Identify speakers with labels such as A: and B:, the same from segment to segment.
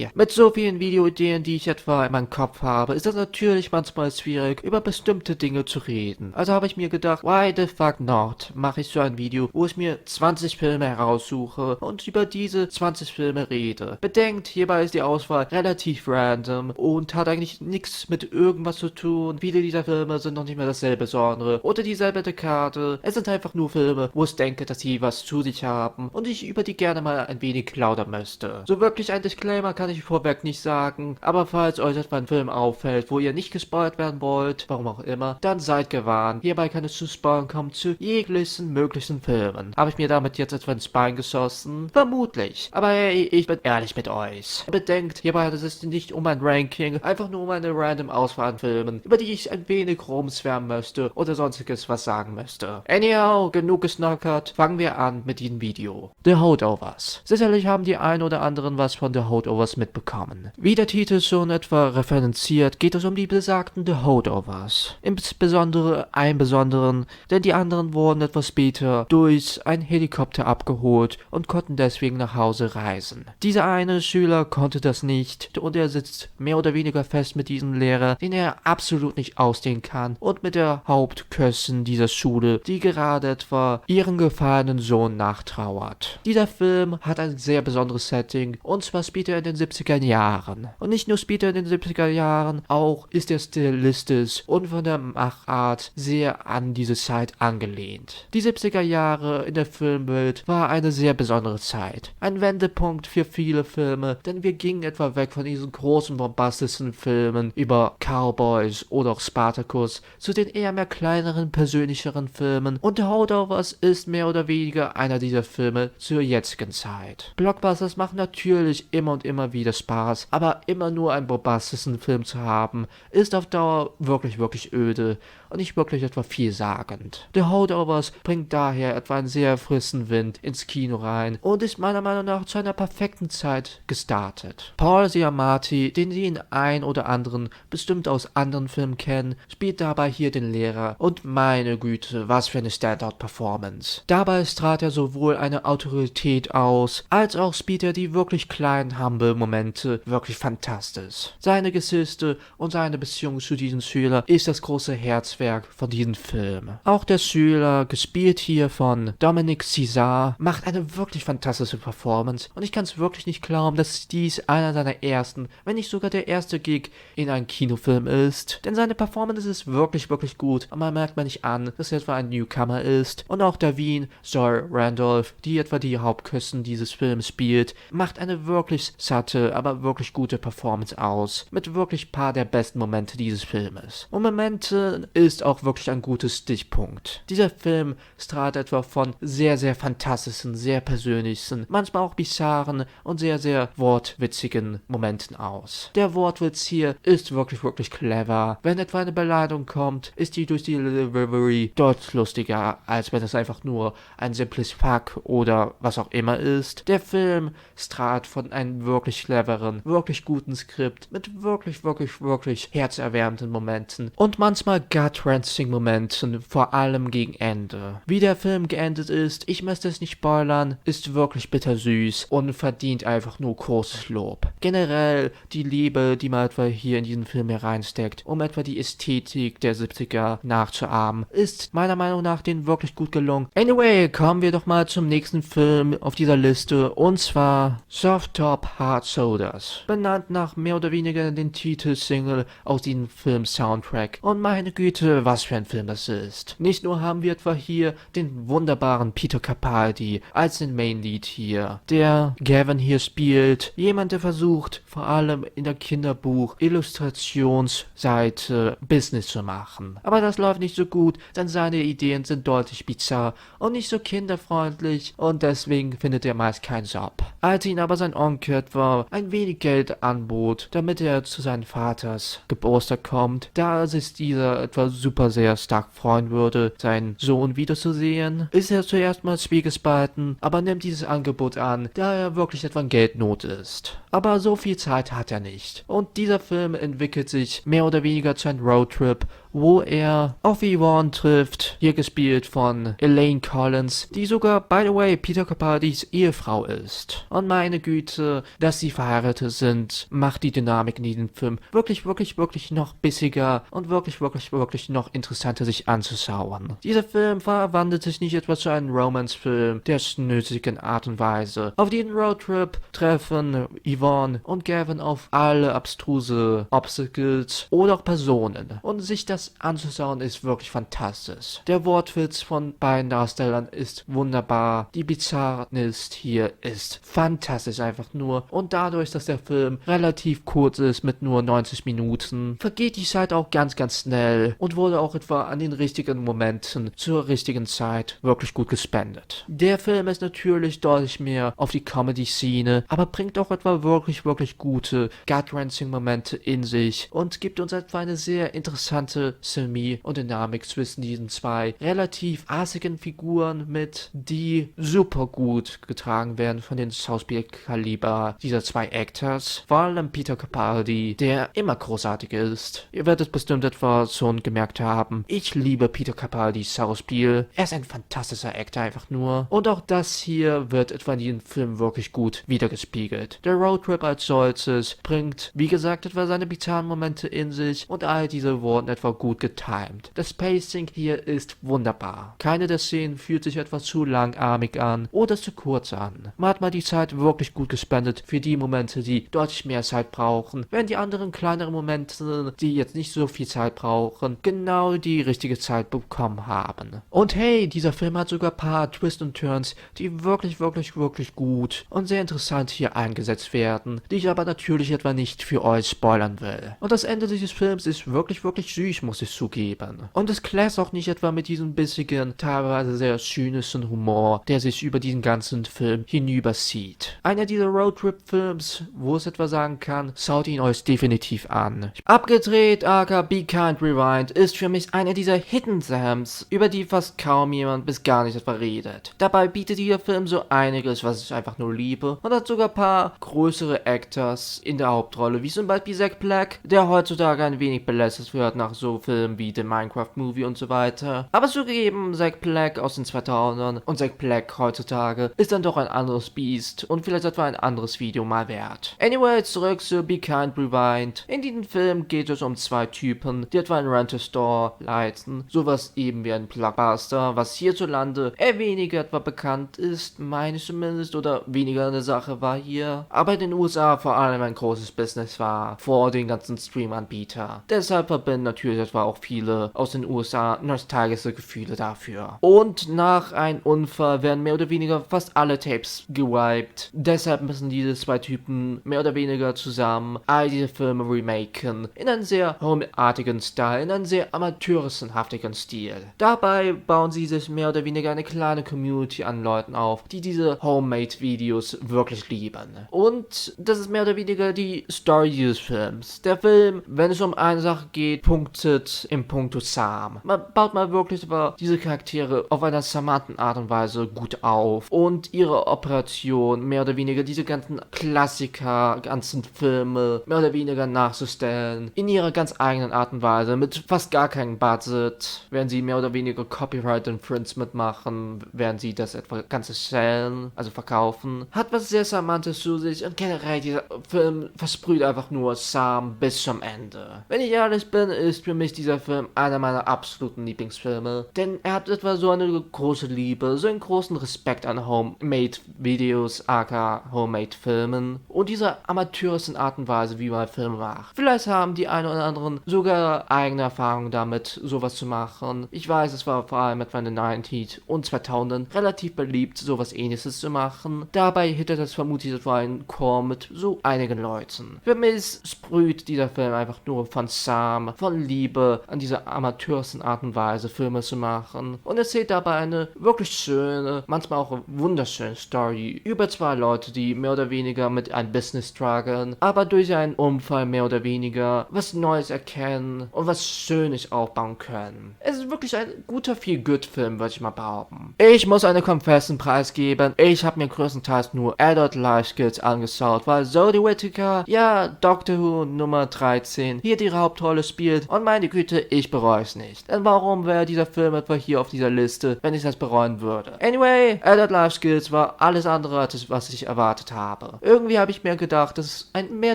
A: Hey, mit so vielen Videoideen, die ich etwa in meinem Kopf habe, ist es natürlich manchmal schwierig, über bestimmte Dinge zu reden. Also habe ich mir gedacht, why the fuck not, mache ich so ein Video, wo ich mir 20 Filme heraussuche und über diese 20 Filme rede. Bedenkt, hierbei ist die Auswahl relativ random und hat eigentlich nichts mit irgendwas zu tun. Viele dieser Filme sind noch nicht mehr dasselbe Genre oder dieselbe Dekade. Es sind einfach nur Filme, wo ich denke, dass sie was zu sich haben und ich über die gerne mal ein wenig plaudern möchte. So wirklich ein Disclaimer kann ich vorweg nicht sagen, aber falls euch etwa ein Film auffällt, wo ihr nicht gespoilt werden wollt, warum auch immer, dann seid gewarnt. Hierbei kann es zu Spoilern kommen zu jeglichen möglichen Filmen. Habe ich mir damit jetzt etwa ins Bein geschossen? Vermutlich. Aber hey, ich bin ehrlich mit euch. Bedenkt, hierbei handelt es sich nicht um ein Ranking, einfach nur um eine random Auswahl an Filmen, über die ich ein wenig rumschwärmen möchte oder sonstiges was sagen möchte. Anyhow, genug gesnackert, fangen wir an mit diesem Video. The Holdovers. Sicherlich haben die ein oder anderen was von The Holdovers mitbekommen. Wie der Titel schon etwa referenziert, geht es um die besagten The Holdovers. Insbesondere einen besonderen, denn die anderen wurden etwas später durch einen Helikopter abgeholt und konnten deswegen nach Hause reisen. Dieser eine Schüler konnte das nicht und er sitzt mehr oder weniger fest mit diesem Lehrer, den er absolut nicht ausstehen kann, und mit der Hauptköchin dieser Schule, die gerade etwa ihren gefallenen Sohn nachtrauert. Dieser Film hat ein sehr besonderes Setting, und zwar spielt er in den 70er Jahren. Und nicht nur spielt er in den 70er Jahren, auch ist er stilistisch und von der Machart sehr an diese Zeit angelehnt. Die 70er Jahre in der Filmwelt war eine sehr besondere Zeit. Ein Wendepunkt für viele Filme, denn wir gingen etwa weg von diesen großen bombastischen Filmen über Cowboys oder auch Spartacus zu den eher mehr kleineren, persönlicheren Filmen, und The Holdovers ist mehr oder weniger einer dieser Filme zur jetzigen Zeit. Blockbusters machen natürlich immer und immer wieder Spaß, aber immer nur einen bombastischen Film zu haben, ist auf Dauer wirklich, wirklich öde und nicht wirklich etwa vielsagend. The Holdovers bringt daher etwa einen sehr frischen Wind ins Kino rein und ist meiner Meinung nach zu einer perfekten Zeit gestartet. Paul Giamatti, den Sie in ein oder anderen bestimmt aus anderen Filmen kennen, spielt dabei hier den Lehrer, und meine Güte, was für eine Standout-Performance. Dabei strahlt er sowohl eine Autorität aus, als auch spielt er die wirklich kleinen, humble Momente wirklich fantastisch. Seine Geschichte und seine Beziehung zu diesem Schüler ist das große Herzwerk von diesem Film. Auch der Schüler, gespielt hier von Dominic Cesar, macht eine wirklich fantastische Performance, und ich kann es wirklich nicht glauben, dass dies einer seiner ersten, wenn nicht sogar der erste Gig in einem Kinofilm ist, denn seine Performance ist wirklich, wirklich gut, und man merkt mir nicht an, dass er etwa ein Newcomer ist. Und auch Davine Joy Randolph, die etwa die Hauptköchin dieses Films spielt, macht eine wirklich satte, aber wirklich gute Performance aus, mit wirklich paar der besten Momente dieses Filmes. Und Momente ist auch wirklich ein gutes Stichpunkt. Dieser Film strahlt etwa von sehr, sehr fantastischen, sehr persönlichen, manchmal auch bizarren und sehr, sehr wortwitzigen Momenten aus. Der Wortwitz hier ist wirklich, wirklich clever. Wenn etwa eine Beleidigung kommt, ist die durch die Delivery deutlich lustiger, als wenn es einfach nur ein simples Fuck oder was auch immer ist. Der Film strahlt von einem wirklich cleveren, wirklich guten Skript mit wirklich, wirklich, wirklich herzerwärmenden Momenten und manchmal gut-wrenching Momenten, vor allem gegen Ende. Wie der Film geendet ist, ich möchte es nicht spoilern, ist wirklich bittersüß und verdient einfach nur großes Lob. Generell die Liebe, die man etwa hier in diesen Film hereinsteckt, um etwa die Ästhetik der 70er nachzuahmen, ist meiner Meinung nach denen wirklich gut gelungen. Anyway, kommen wir doch mal zum nächsten Film auf dieser Liste, und zwar Soft Top Hard Sodas, benannt nach mehr oder weniger den Titelsingle aus diesem Film-Soundtrack. Und meine Güte, was für ein Film das ist. Nicht nur haben wir etwa hier den wunderbaren Peter Capaldi als den Main-Lead hier, der Gavin hier spielt, jemand, der versucht, vor allem in der Kinderbuch-Illustrationsseite Business zu machen. Aber das läuft nicht so gut, denn seine Ideen sind deutlich bizarr und nicht so kinderfreundlich, und deswegen findet er meist keinen Job. Als ihn aber sein Onkel etwa ein wenig Geld anbot, damit er zu seinem Vaters Geburtstag kommt, da sich dieser etwa super sehr stark freuen würde, seinen Sohn wiederzusehen, ist er zuerst mal zwiegespalten, aber nimmt dieses Angebot an, da er wirklich etwa in Geldnot ist. Aber so viel Zeit hat er nicht. Und dieser Film entwickelt sich mehr oder weniger zu einem Roadtrip wo er auf Yvonne trifft, hier gespielt von Elaine Collins, die sogar, by the way, Peter Capaldis Ehefrau ist. Und meine Güte, dass sie verheiratet sind, macht die Dynamik in diesem Film wirklich, wirklich, wirklich noch bissiger und wirklich, wirklich, wirklich noch interessanter sich anzuschauen. Dieser Film verwandelt sich nicht etwa zu einem Romance-Film der schnösigen Art und Weise. Auf diesen Roadtrip treffen Yvonne und Gavin auf alle abstruse Obstacles oder auch Personen. Und sich das anzuschauen ist wirklich fantastisch. Der Wortwitz von beiden Darstellern ist wunderbar. Die Bizarrnis hier ist fantastisch einfach nur. Und dadurch, dass der Film relativ kurz ist mit nur 90 Minuten, vergeht die Zeit auch ganz, ganz schnell und wurde auch etwa an den richtigen Momenten zur richtigen Zeit wirklich gut gespendet. Der Film ist natürlich deutlich mehr auf die Comedy-Schiene, aber bringt auch etwa wirklich, wirklich gute Gut-Wrenching-Momente in sich und gibt uns etwa eine sehr interessante Chemie und Dynamik zwischen diesen zwei relativ arsigen Figuren mit, die super gut getragen werden von den Schauspielkaliber dieser zwei Actors, vor allem Peter Capaldi, der immer großartig ist. Ihr werdet bestimmt etwa schon gemerkt haben, ich liebe Peter Capaldis Schauspiel. Er ist ein fantastischer Actor einfach nur. Und auch das hier wird etwa in diesem Film wirklich gut wiedergespiegelt. Der Roadtrip als solches bringt, wie gesagt, etwa seine bizarren Momente in sich und all diese wurden etwa gut getimed. Das Pacing hier ist wunderbar. Keine der Szenen fühlt sich etwas zu langarmig an oder zu kurz an. Man hat mal die Zeit wirklich gut gespendet für die Momente, die deutlich mehr Zeit brauchen, während die anderen kleineren Momente, die jetzt nicht so viel Zeit brauchen, genau die richtige Zeit bekommen haben. Und hey, dieser Film hat sogar ein paar Twists und Turns, die wirklich, wirklich, wirklich gut und sehr interessant hier eingesetzt werden, die ich aber natürlich etwa nicht für euch spoilern will. Und das Ende dieses Films ist wirklich, wirklich süß, muss ich zugeben. Und es clasht auch nicht etwa mit diesem bissigen, teilweise sehr zynischen Humor, der sich über diesen ganzen Film hinüberzieht. Einer dieser Roadtrip-Films, wo es etwa sagen kann, schaut ihn euch definitiv an. Abgedreht, aka Be Kind Rewind, ist für mich einer dieser Hidden Gems, über die fast kaum jemand bis gar nicht etwa redet. Dabei bietet dieser Film so einiges, was ich einfach nur liebe, und hat sogar ein paar größere Actors in der Hauptrolle, wie zum Beispiel Zack Black, der heutzutage ein wenig belässt wird nach so Filmen wie The Minecraft Movie und so weiter. Aber zugegeben, Zack Black aus den 2000ern und Zack Black heutzutage ist dann doch ein anderes Biest und vielleicht etwa ein anderes Video mal wert. Anyway, zurück zu Be Kind Rewind. In diesem Film geht es um zwei Typen, die etwa einen Rental-Store leiten, sowas eben wie ein Blockbuster, was hierzulande eher weniger etwa bekannt ist, meine ich zumindest, oder weniger eine Sache war hier, aber in den USA vor allem ein großes Business war, vor den ganzen Stream-Anbieter. Deshalb verbinden natürlich etwa auch viele aus den USA nostalgische Gefühle dafür. Und nach einem Unfall werden mehr oder weniger fast alle Tapes gewiped. Deshalb müssen diese zwei Typen mehr oder weniger zusammen all diese Filme remaken, in einem sehr homeartigen Style, in einem sehr amateurissenhaftigen Stil. Dabei bauen sie sich mehr oder weniger eine kleine Community an Leuten auf, die diese Homemade-Videos wirklich lieben. Und das ist mehr oder weniger die Story dieses Films. Der Film, wenn es um eine Sache geht, punktet im Punkto Sam. Man baut mal wirklich über diese Charaktere auf einer charmanten Art und Weise gut auf und ihre Operation, mehr oder weniger diese ganzen Klassiker, ganzen Filme, mehr oder weniger nachzustellen, in ihrer ganz eigenen Art und Weise, mit fast gar keinem Budget, werden sie mehr oder weniger Copyright Infringement machen, werden sie das etwa Ganze stellen, also verkaufen. Hat was sehr Charmantes zu sich und generell dieser Film versprüht einfach nur Sam bis zum Ende. Wenn ich ehrlich bin, ist für mich dieser Film einer meiner absoluten Lieblingsfilme, denn er hat etwa so eine große Liebe, so einen großen Respekt an Homemade Videos, aka Homemade Filmen und dieser amateurischen Art und Weise, wie man Filme macht. Vielleicht haben die einen oder anderen sogar eigene Erfahrungen damit, sowas zu machen. Ich weiß, es war vor allem etwa in den 90s und 2000 relativ beliebt, sowas ähnliches zu machen. Dabei hittet es vermutlich etwa ein Chor mit so einigen Leuten. Für mich sprüht dieser Film einfach nur von Sam, von Liebe an dieser amateurischen Art und Weise, Filme zu machen. Und erzählt dabei eine wirklich schöne, manchmal auch wunderschöne Story über zwei Leute, die mehr oder weniger mit einem Business strugglen, aber durch einen Unfall mehr oder weniger was Neues erkennen und was Schönes aufbauen können. Es ist wirklich ein guter Feel-Good-Film, würde ich mal behaupten. Ich muss eine Confession preisgeben. Ich habe mir größtenteils nur Adult Life Skills angeschaut, weil Jodie Whittaker, ja, Doctor Who Nummer 13, hier die Hauptrolle spielt und mein meine Güte, ich bereue es nicht. Denn warum wäre dieser Film etwa hier auf dieser Liste, wenn ich das bereuen würde? Anyway, Adult Life Skills war alles andere als das, was ich erwartet habe. Irgendwie habe ich mir gedacht, dass es ein mehr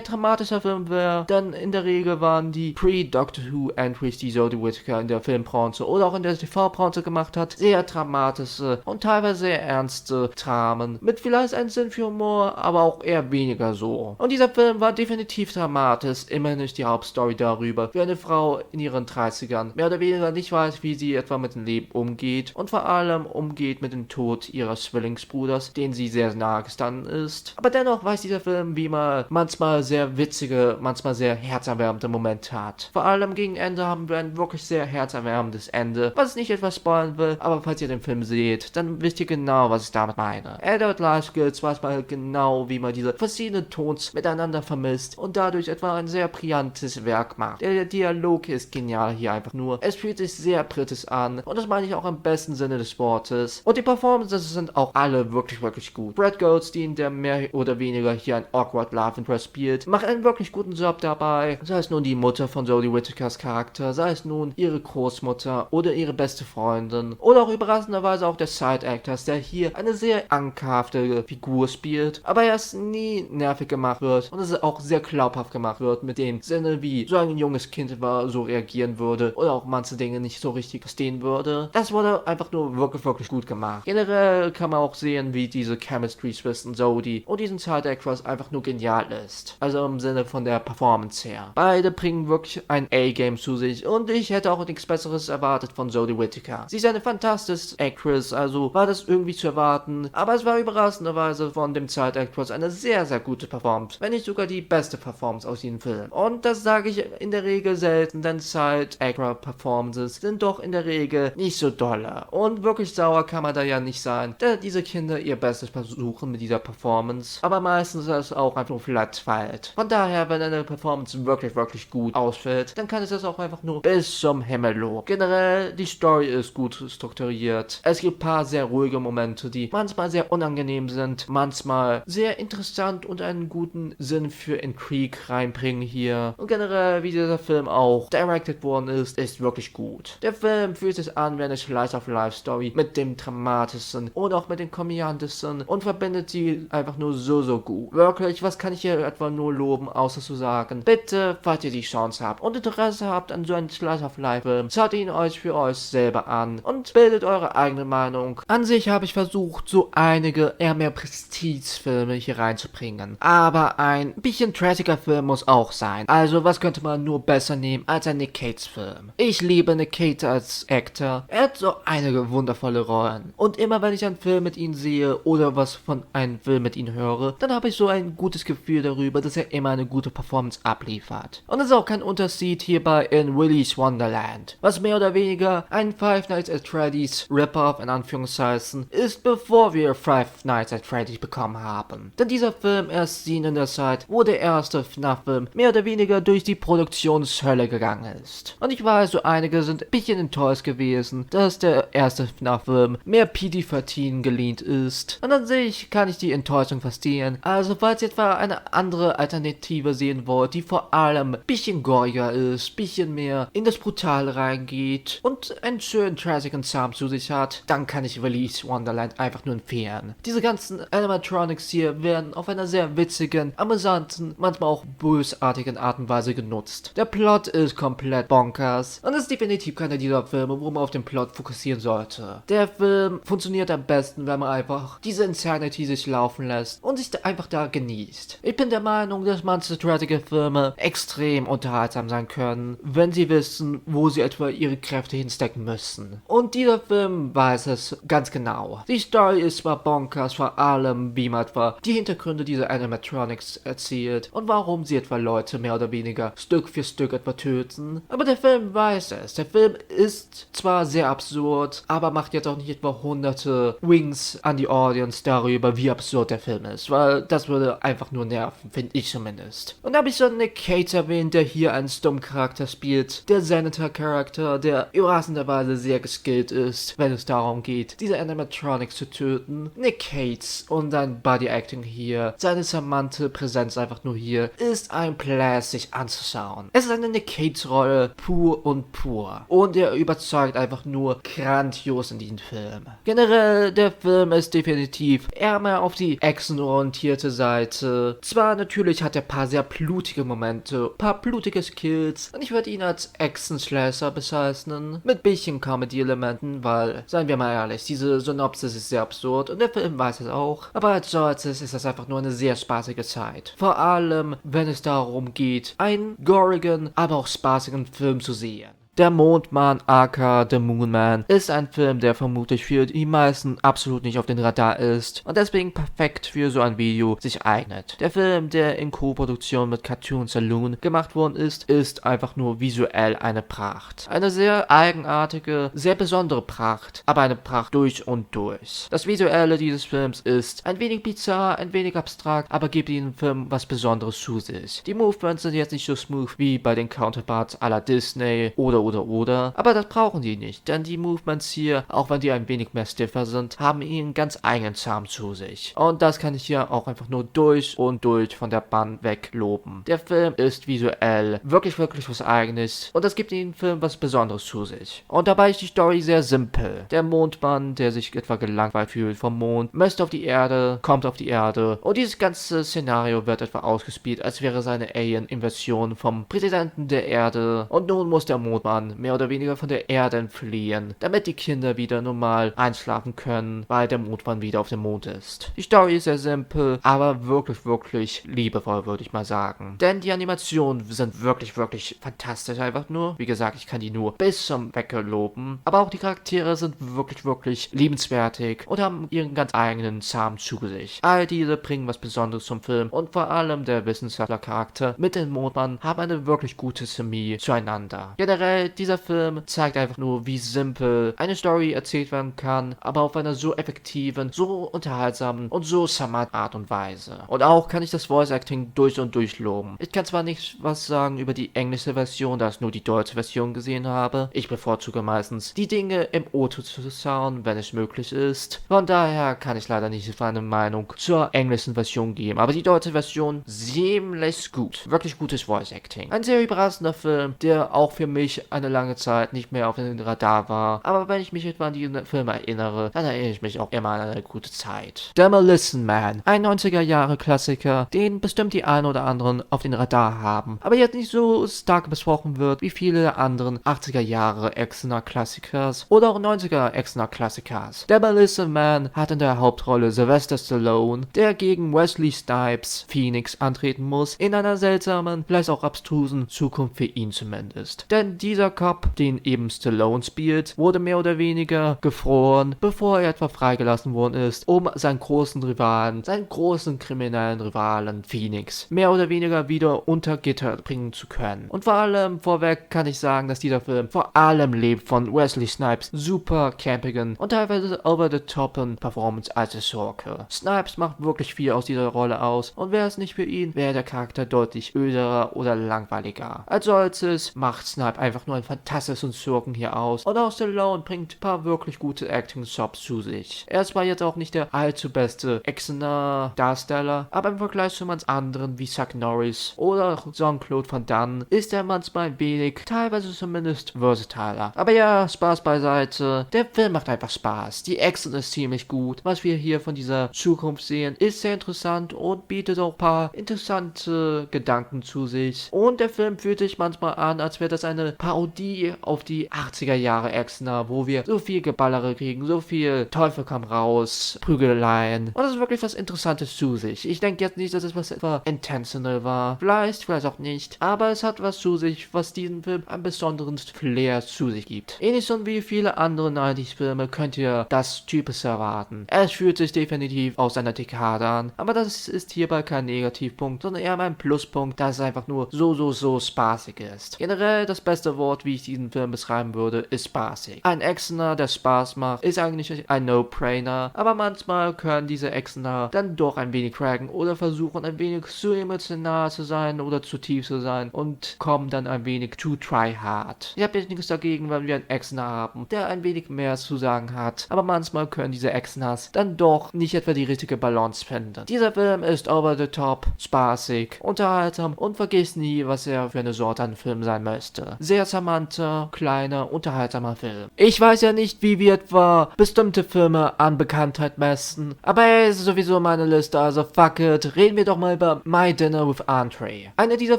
A: dramatischer Film wäre, denn in der Regel waren die Pre-Doctor Who Entries, die Jodie Whittaker in der Filmbranche oder auch in der TV-Branche gemacht hat, sehr dramatische und teilweise sehr ernste Dramen, mit vielleicht einem Sinn für Humor, aber auch eher weniger so. Und dieser Film war definitiv dramatisch, immerhin nicht die Hauptstory darüber, wie eine Frau in ihren 30ern mehr oder weniger nicht weiß, wie sie etwa mit dem Leben umgeht und vor allem umgeht mit dem Tod ihres Zwillingsbruders, den sie sehr nahe gestanden ist. Aber dennoch weiß dieser Film, wie man manchmal sehr witzige, manchmal sehr herzerwärmende Momente hat. Vor allem gegen Ende haben wir ein wirklich sehr herzerwärmendes Ende, was ich nicht etwas spoilern will, aber falls ihr den Film seht, dann wisst ihr genau, was ich damit meine. Adult Life Skills weiß mal genau, wie man diese verschiedenen Tons miteinander vermisst und dadurch etwa ein sehr brillantes Werk macht. Der Dialog ist genial hier einfach nur. Es fühlt sich sehr britisch an und das meine ich auch im besten Sinne des Wortes. Und die Performances sind auch alle wirklich, wirklich gut. Brad Goldstein, der mehr oder weniger hier ein awkward Love Interest spielt, macht einen wirklich guten Job dabei. Sei es nun die Mutter von Jodie Whittakers Charakter, sei es nun ihre Großmutter oder ihre beste Freundin oder auch überraschenderweise auch der Side Actors, der hier eine sehr ankhafte Figur spielt, aber erst nie nervig gemacht wird und es auch sehr glaubhaft gemacht wird mit dem Sinne, wie so ein junges Kind war, so reagieren würde oder auch manche Dinge nicht so richtig verstehen würde. Das wurde einfach nur wirklich, wirklich gut gemacht. Generell kann man auch sehen, wie diese Chemistry zwischen Jodie und diesen Side Actors einfach nur genial ist. Also im Sinne von der Performance her. Beide bringen wirklich ein A-Game zu sich und ich hätte auch nichts Besseres erwartet von Jodie Whittaker. Sie ist eine fantastische Actress, also war das irgendwie zu erwarten, aber es war überraschenderweise von dem Side Actors eine sehr, sehr gute Performance, wenn nicht sogar die beste Performance aus diesem Film. Und das sage ich in der Regel selten, denn Side Actor Performances sind doch in der Regel nicht so dolle. Und wirklich sauer kann man da ja nicht sein, da diese Kinder ihr Bestes versuchen mit dieser Performance, aber meistens ist es auch einfach nur flat fällt. Von daher, wenn eine Performance wirklich, wirklich gut ausfällt, dann kann es das auch einfach nur bis zum Himmel loben. Generell, die Story ist gut strukturiert. Es gibt ein paar sehr ruhige Momente, die manchmal sehr unangenehm sind, manchmal sehr interessant und einen guten Sinn für Intrigue reinbringen hier. Und generell, wie dieser Film auch directed worden ist wirklich gut. Der Film fühlt sich an wie eine Slice of Life Story mit dem dramatischen und auch mit dem komödiantischen und verbindet sie einfach nur so, so gut. Wirklich, was kann ich hier etwa nur loben, außer zu sagen, bitte, falls ihr die Chance habt und Interesse habt an so einem Slice of Life Film, schaut ihn euch für euch selber an und bildet eure eigene Meinung. An sich habe ich versucht, so einige eher mehr Prestige-Filme hier reinzubringen, aber ein bisschen trashiger Film muss auch sein. Also, was könnte man nur besser nehmen als ein Nick Cage Film? Ich liebe Nick Cage als Actor. Er hat so einige wundervolle Rollen. Und immer wenn ich einen Film mit ihm sehe oder was von einem Film mit ihm höre, dann habe ich so ein gutes Gefühl darüber, dass er immer eine gute Performance abliefert. Und es ist auch kein Unterschied hierbei in Willy's Wonderland, was mehr oder weniger ein Five Nights at Freddy's Rip-Off in Anführungszeichen ist, bevor wir Five Nights at Freddy's bekommen haben. Denn dieser Film erschien in der Zeit, wo der erste FNAF-Film mehr oder weniger durch die Produktionshölle gegangen ist. Und ich weiß, so einige sind ein bisschen enttäuscht gewesen, dass der erste FNAF-Film mehr PG-13 gelehnt ist. Und an sich kann ich die Enttäuschung verstehen. Also falls ihr etwa eine andere Alternative sehen wollt, die vor allem ein bisschen goriger ist, ein bisschen mehr in das Brutale reingeht und einen schönen trashigen Charme zu sich hat, dann kann ich Willy's Wonderland einfach nur empfehlen. Diese ganzen Animatronics hier werden auf einer sehr witzigen, amüsanten, manchmal auch bösartigen Art und Weise genutzt. Der Plot ist komplett bonkers und es ist definitiv keiner dieser Filme, wo man auf den Plot fokussieren sollte. Der Film funktioniert am besten, wenn man einfach diese Insanity sich laufen lässt und sich einfach da genießt. Ich bin der Meinung, dass manche trashige Filme extrem unterhaltsam sein können, wenn sie wissen, wo sie etwa ihre Kräfte hinstecken müssen. Und dieser Film weiß es ganz genau. Die Story ist zwar bonkers, vor allem wie man etwa die Hintergründe dieser Animatronics erzählt und warum sie etwa Leute mehr oder weniger Stück für Stück etwa töten, aber der Film weiß es. Der Film ist zwar sehr absurd, aber macht jetzt auch nicht etwa hunderte Wings an die Audience darüber, wie absurd der Film ist, weil das würde einfach nur nerven, finde ich zumindest. Und da habe ich schon Nick Cage erwähnt, der hier einen stummen Charakter spielt, der Senator-Charakter, der überraschenderweise sehr geskillt ist, wenn es darum geht, diese Animatronics zu töten. Nick Cage und sein Body-Acting hier, seine charmante Präsenz einfach nur hier, ist ein Blast sich anzuschauen. Es ist eine Nick Cage Hauptrolle pur und pur. Und er überzeugt einfach nur grandios in diesem Film. Generell, der Film ist definitiv eher mehr auf die actionorientierte Seite. Zwar natürlich hat er ein paar sehr blutige Momente, ein paar blutige Kills, und ich würde ihn als Action-Slasher bezeichnen, mit bisschen Comedy-Elementen, weil, seien wir mal ehrlich, diese Synopsis ist sehr absurd und der Film weiß es auch, aber als solches ist das einfach nur eine sehr spaßige Zeit. Vor allem, wenn es darum geht, einen gorigen, aber auch spaßigen Film zu sehen. Der Mondmann aka The Moon Man ist ein Film, der vermutlich für die meisten absolut nicht auf den Radar ist und deswegen perfekt für so ein Video sich eignet. Der Film, der in Co-Produktion mit Cartoon Saloon gemacht worden ist einfach nur visuell eine Pracht. Eine sehr eigenartige, sehr besondere Pracht, aber eine Pracht durch und durch. Das Visuelle dieses Films ist ein wenig bizarr, ein wenig abstrakt, aber gibt dem Film was Besonderes zu sich. Die Movements sind jetzt nicht so smooth wie bei den Counterparts à la Disney oder, aber das brauchen die nicht, denn die Movements hier, auch wenn die ein wenig mehr stiffer sind, haben ihren ganz eigenen Charme zu sich. Und das kann ich hier auch einfach nur durch und durch von der Band weg loben. Der Film ist visuell wirklich was Eigenes und das gibt dem Film was Besonderes zu sich. Und dabei ist die Story sehr simpel. Der Mondmann, der sich etwa gelangweilt fühlt vom Mond, möchte auf die Erde, kommt auf die Erde und dieses ganze Szenario wird etwa ausgespielt, als wäre seine Alien-Invasion vom Präsidenten der Erde und nun muss der Mondmann mehr oder weniger von der Erde entfliehen, damit die Kinder wieder normal einschlafen können, weil der Mondmann wieder auf dem Mond ist. Die Story ist sehr simpel, aber wirklich liebevoll, würde ich mal sagen. Denn die Animationen sind wirklich fantastisch einfach nur. Wie gesagt, ich kann die nur bis zum Wecker loben. Aber auch die Charaktere sind wirklich liebenswertig und haben ihren ganz eigenen Charme zu sich. All diese bringen was Besonderes zum Film und vor allem der Wissenschaftler-Charakter mit dem Mondmann haben eine wirklich gute Chemie zueinander. Generell, dieser Film zeigt einfach nur, wie simpel eine Story erzählt werden kann, aber auf einer so effektiven, so unterhaltsamen und so charmanten Art und Weise. Und auch kann ich das Voice Acting durch und durch loben. Ich kann zwar nicht was sagen über die englische Version, da ich nur die deutsche Version gesehen habe. Ich bevorzuge meistens, die Dinge im O-Ton zu schauen, wenn es möglich ist. Von daher kann ich leider nicht meine Meinung zur englischen Version geben, aber die deutsche Version ziemlich gut. Wirklich gutes Voice Acting. Ein sehr überraschender Film, der auch für mich eine lange Zeit nicht mehr auf dem Radar war. Aber wenn ich mich etwa an diesen Film erinnere, dann erinnere ich mich auch immer an eine gute Zeit. Demolition Man, ein 90er Jahre Klassiker, den bestimmt die einen oder anderen auf den Radar haben, aber jetzt nicht so stark besprochen wird wie viele der anderen 80er Jahre Actioner Klassikers oder auch 90er Actioner Klassikers. Demolition Man hat in der Hauptrolle Sylvester Stallone, der gegen Wesley Snipes Phoenix antreten muss, in einer seltsamen, vielleicht auch abstrusen Zukunft für ihn zumindest. Denn dieser Cop, den eben Stallone spielt, wurde mehr oder weniger gefroren, bevor er etwa freigelassen worden ist, um seinen großen Rivalen, seinen großen kriminellen Rivalen Phoenix, mehr oder weniger wieder unter Gitter bringen zu können. Und vor allem vorweg kann ich sagen, dass dieser Film vor allem lebt von Wesley Snipes super campigen und teilweise over-the-topen Performance als Schurke. Snipes macht wirklich viel aus dieser Rolle aus und wäre es nicht für ihn, wäre der Charakter deutlich öderer oder langweiliger. Als solches macht Snipe einfach nur einen fantastischen Schurken hier aus und auch Stallone bringt ein paar wirklich gute Acting-Jobs zu sich. Er ist zwar jetzt auch nicht der allzu beste Actioner-Darsteller, aber im Vergleich zu manch anderen wie Chuck Norris oder Jean-Claude Van Damme ist er manchmal ein wenig, teilweise zumindest, versatiler. Aber ja, Spaß beiseite. Der Film macht einfach Spaß. Die Action ist ziemlich gut. Was wir hier von dieser Zukunft sehen, ist sehr interessant und bietet auch ein paar interessante Gedanken zu sich. Und der Film fühlt sich manchmal an, als wäre das eine Parodie auf die 80er Jahre Actioner, wo wir so viel Geballere kriegen, so viel Teufel kam raus, Prügeleien. Und das ist wirklich was Interessantes zu sich. Ich denke jetzt nicht, dass es was etwa intentional war. Vielleicht auch nicht. Aber es hat was zu sich, was diesem Film einen besonderen Flair zu sich gibt. Ähnlich so wie viele andere 90s-Filme könnt ihr das Typische erwarten. Es fühlt sich definitiv aus einer Dekade an, aber das ist hierbei kein Negativpunkt, sondern eher ein Pluspunkt, dass es einfach nur so spaßig ist. Generell das beste Wort, wie ich diesen Film beschreiben würde, ist spaßig. Ein Actioner, der Spaß macht, ist eigentlich ein No-Brainer, aber manchmal können diese Actioner dann doch ein wenig craggen oder versuchen ein wenig zu emotional zu sein oder zu tief zu sein und kommen dann ein wenig zu try-hard. Ich habe jetzt nichts dagegen, wenn wir einen Actioner haben, der ein wenig mehr zu sagen hat, aber manchmal können diese Actioners dann doch nicht etwa die richtige Balance finden. Dieser Film ist over the top, spaßig, unterhaltsam und vergisst nie, was er für eine Sorte an Film sein möchte. Sehr charmanter, kleiner, unterhaltsamer Film. Ich weiß ja nicht, wie wir etwa bestimmte Filme an Bekanntheit messen, aber er ist sowieso meine Liste, also fuck it, reden wir doch mal über My Dinner with Andre. Einer dieser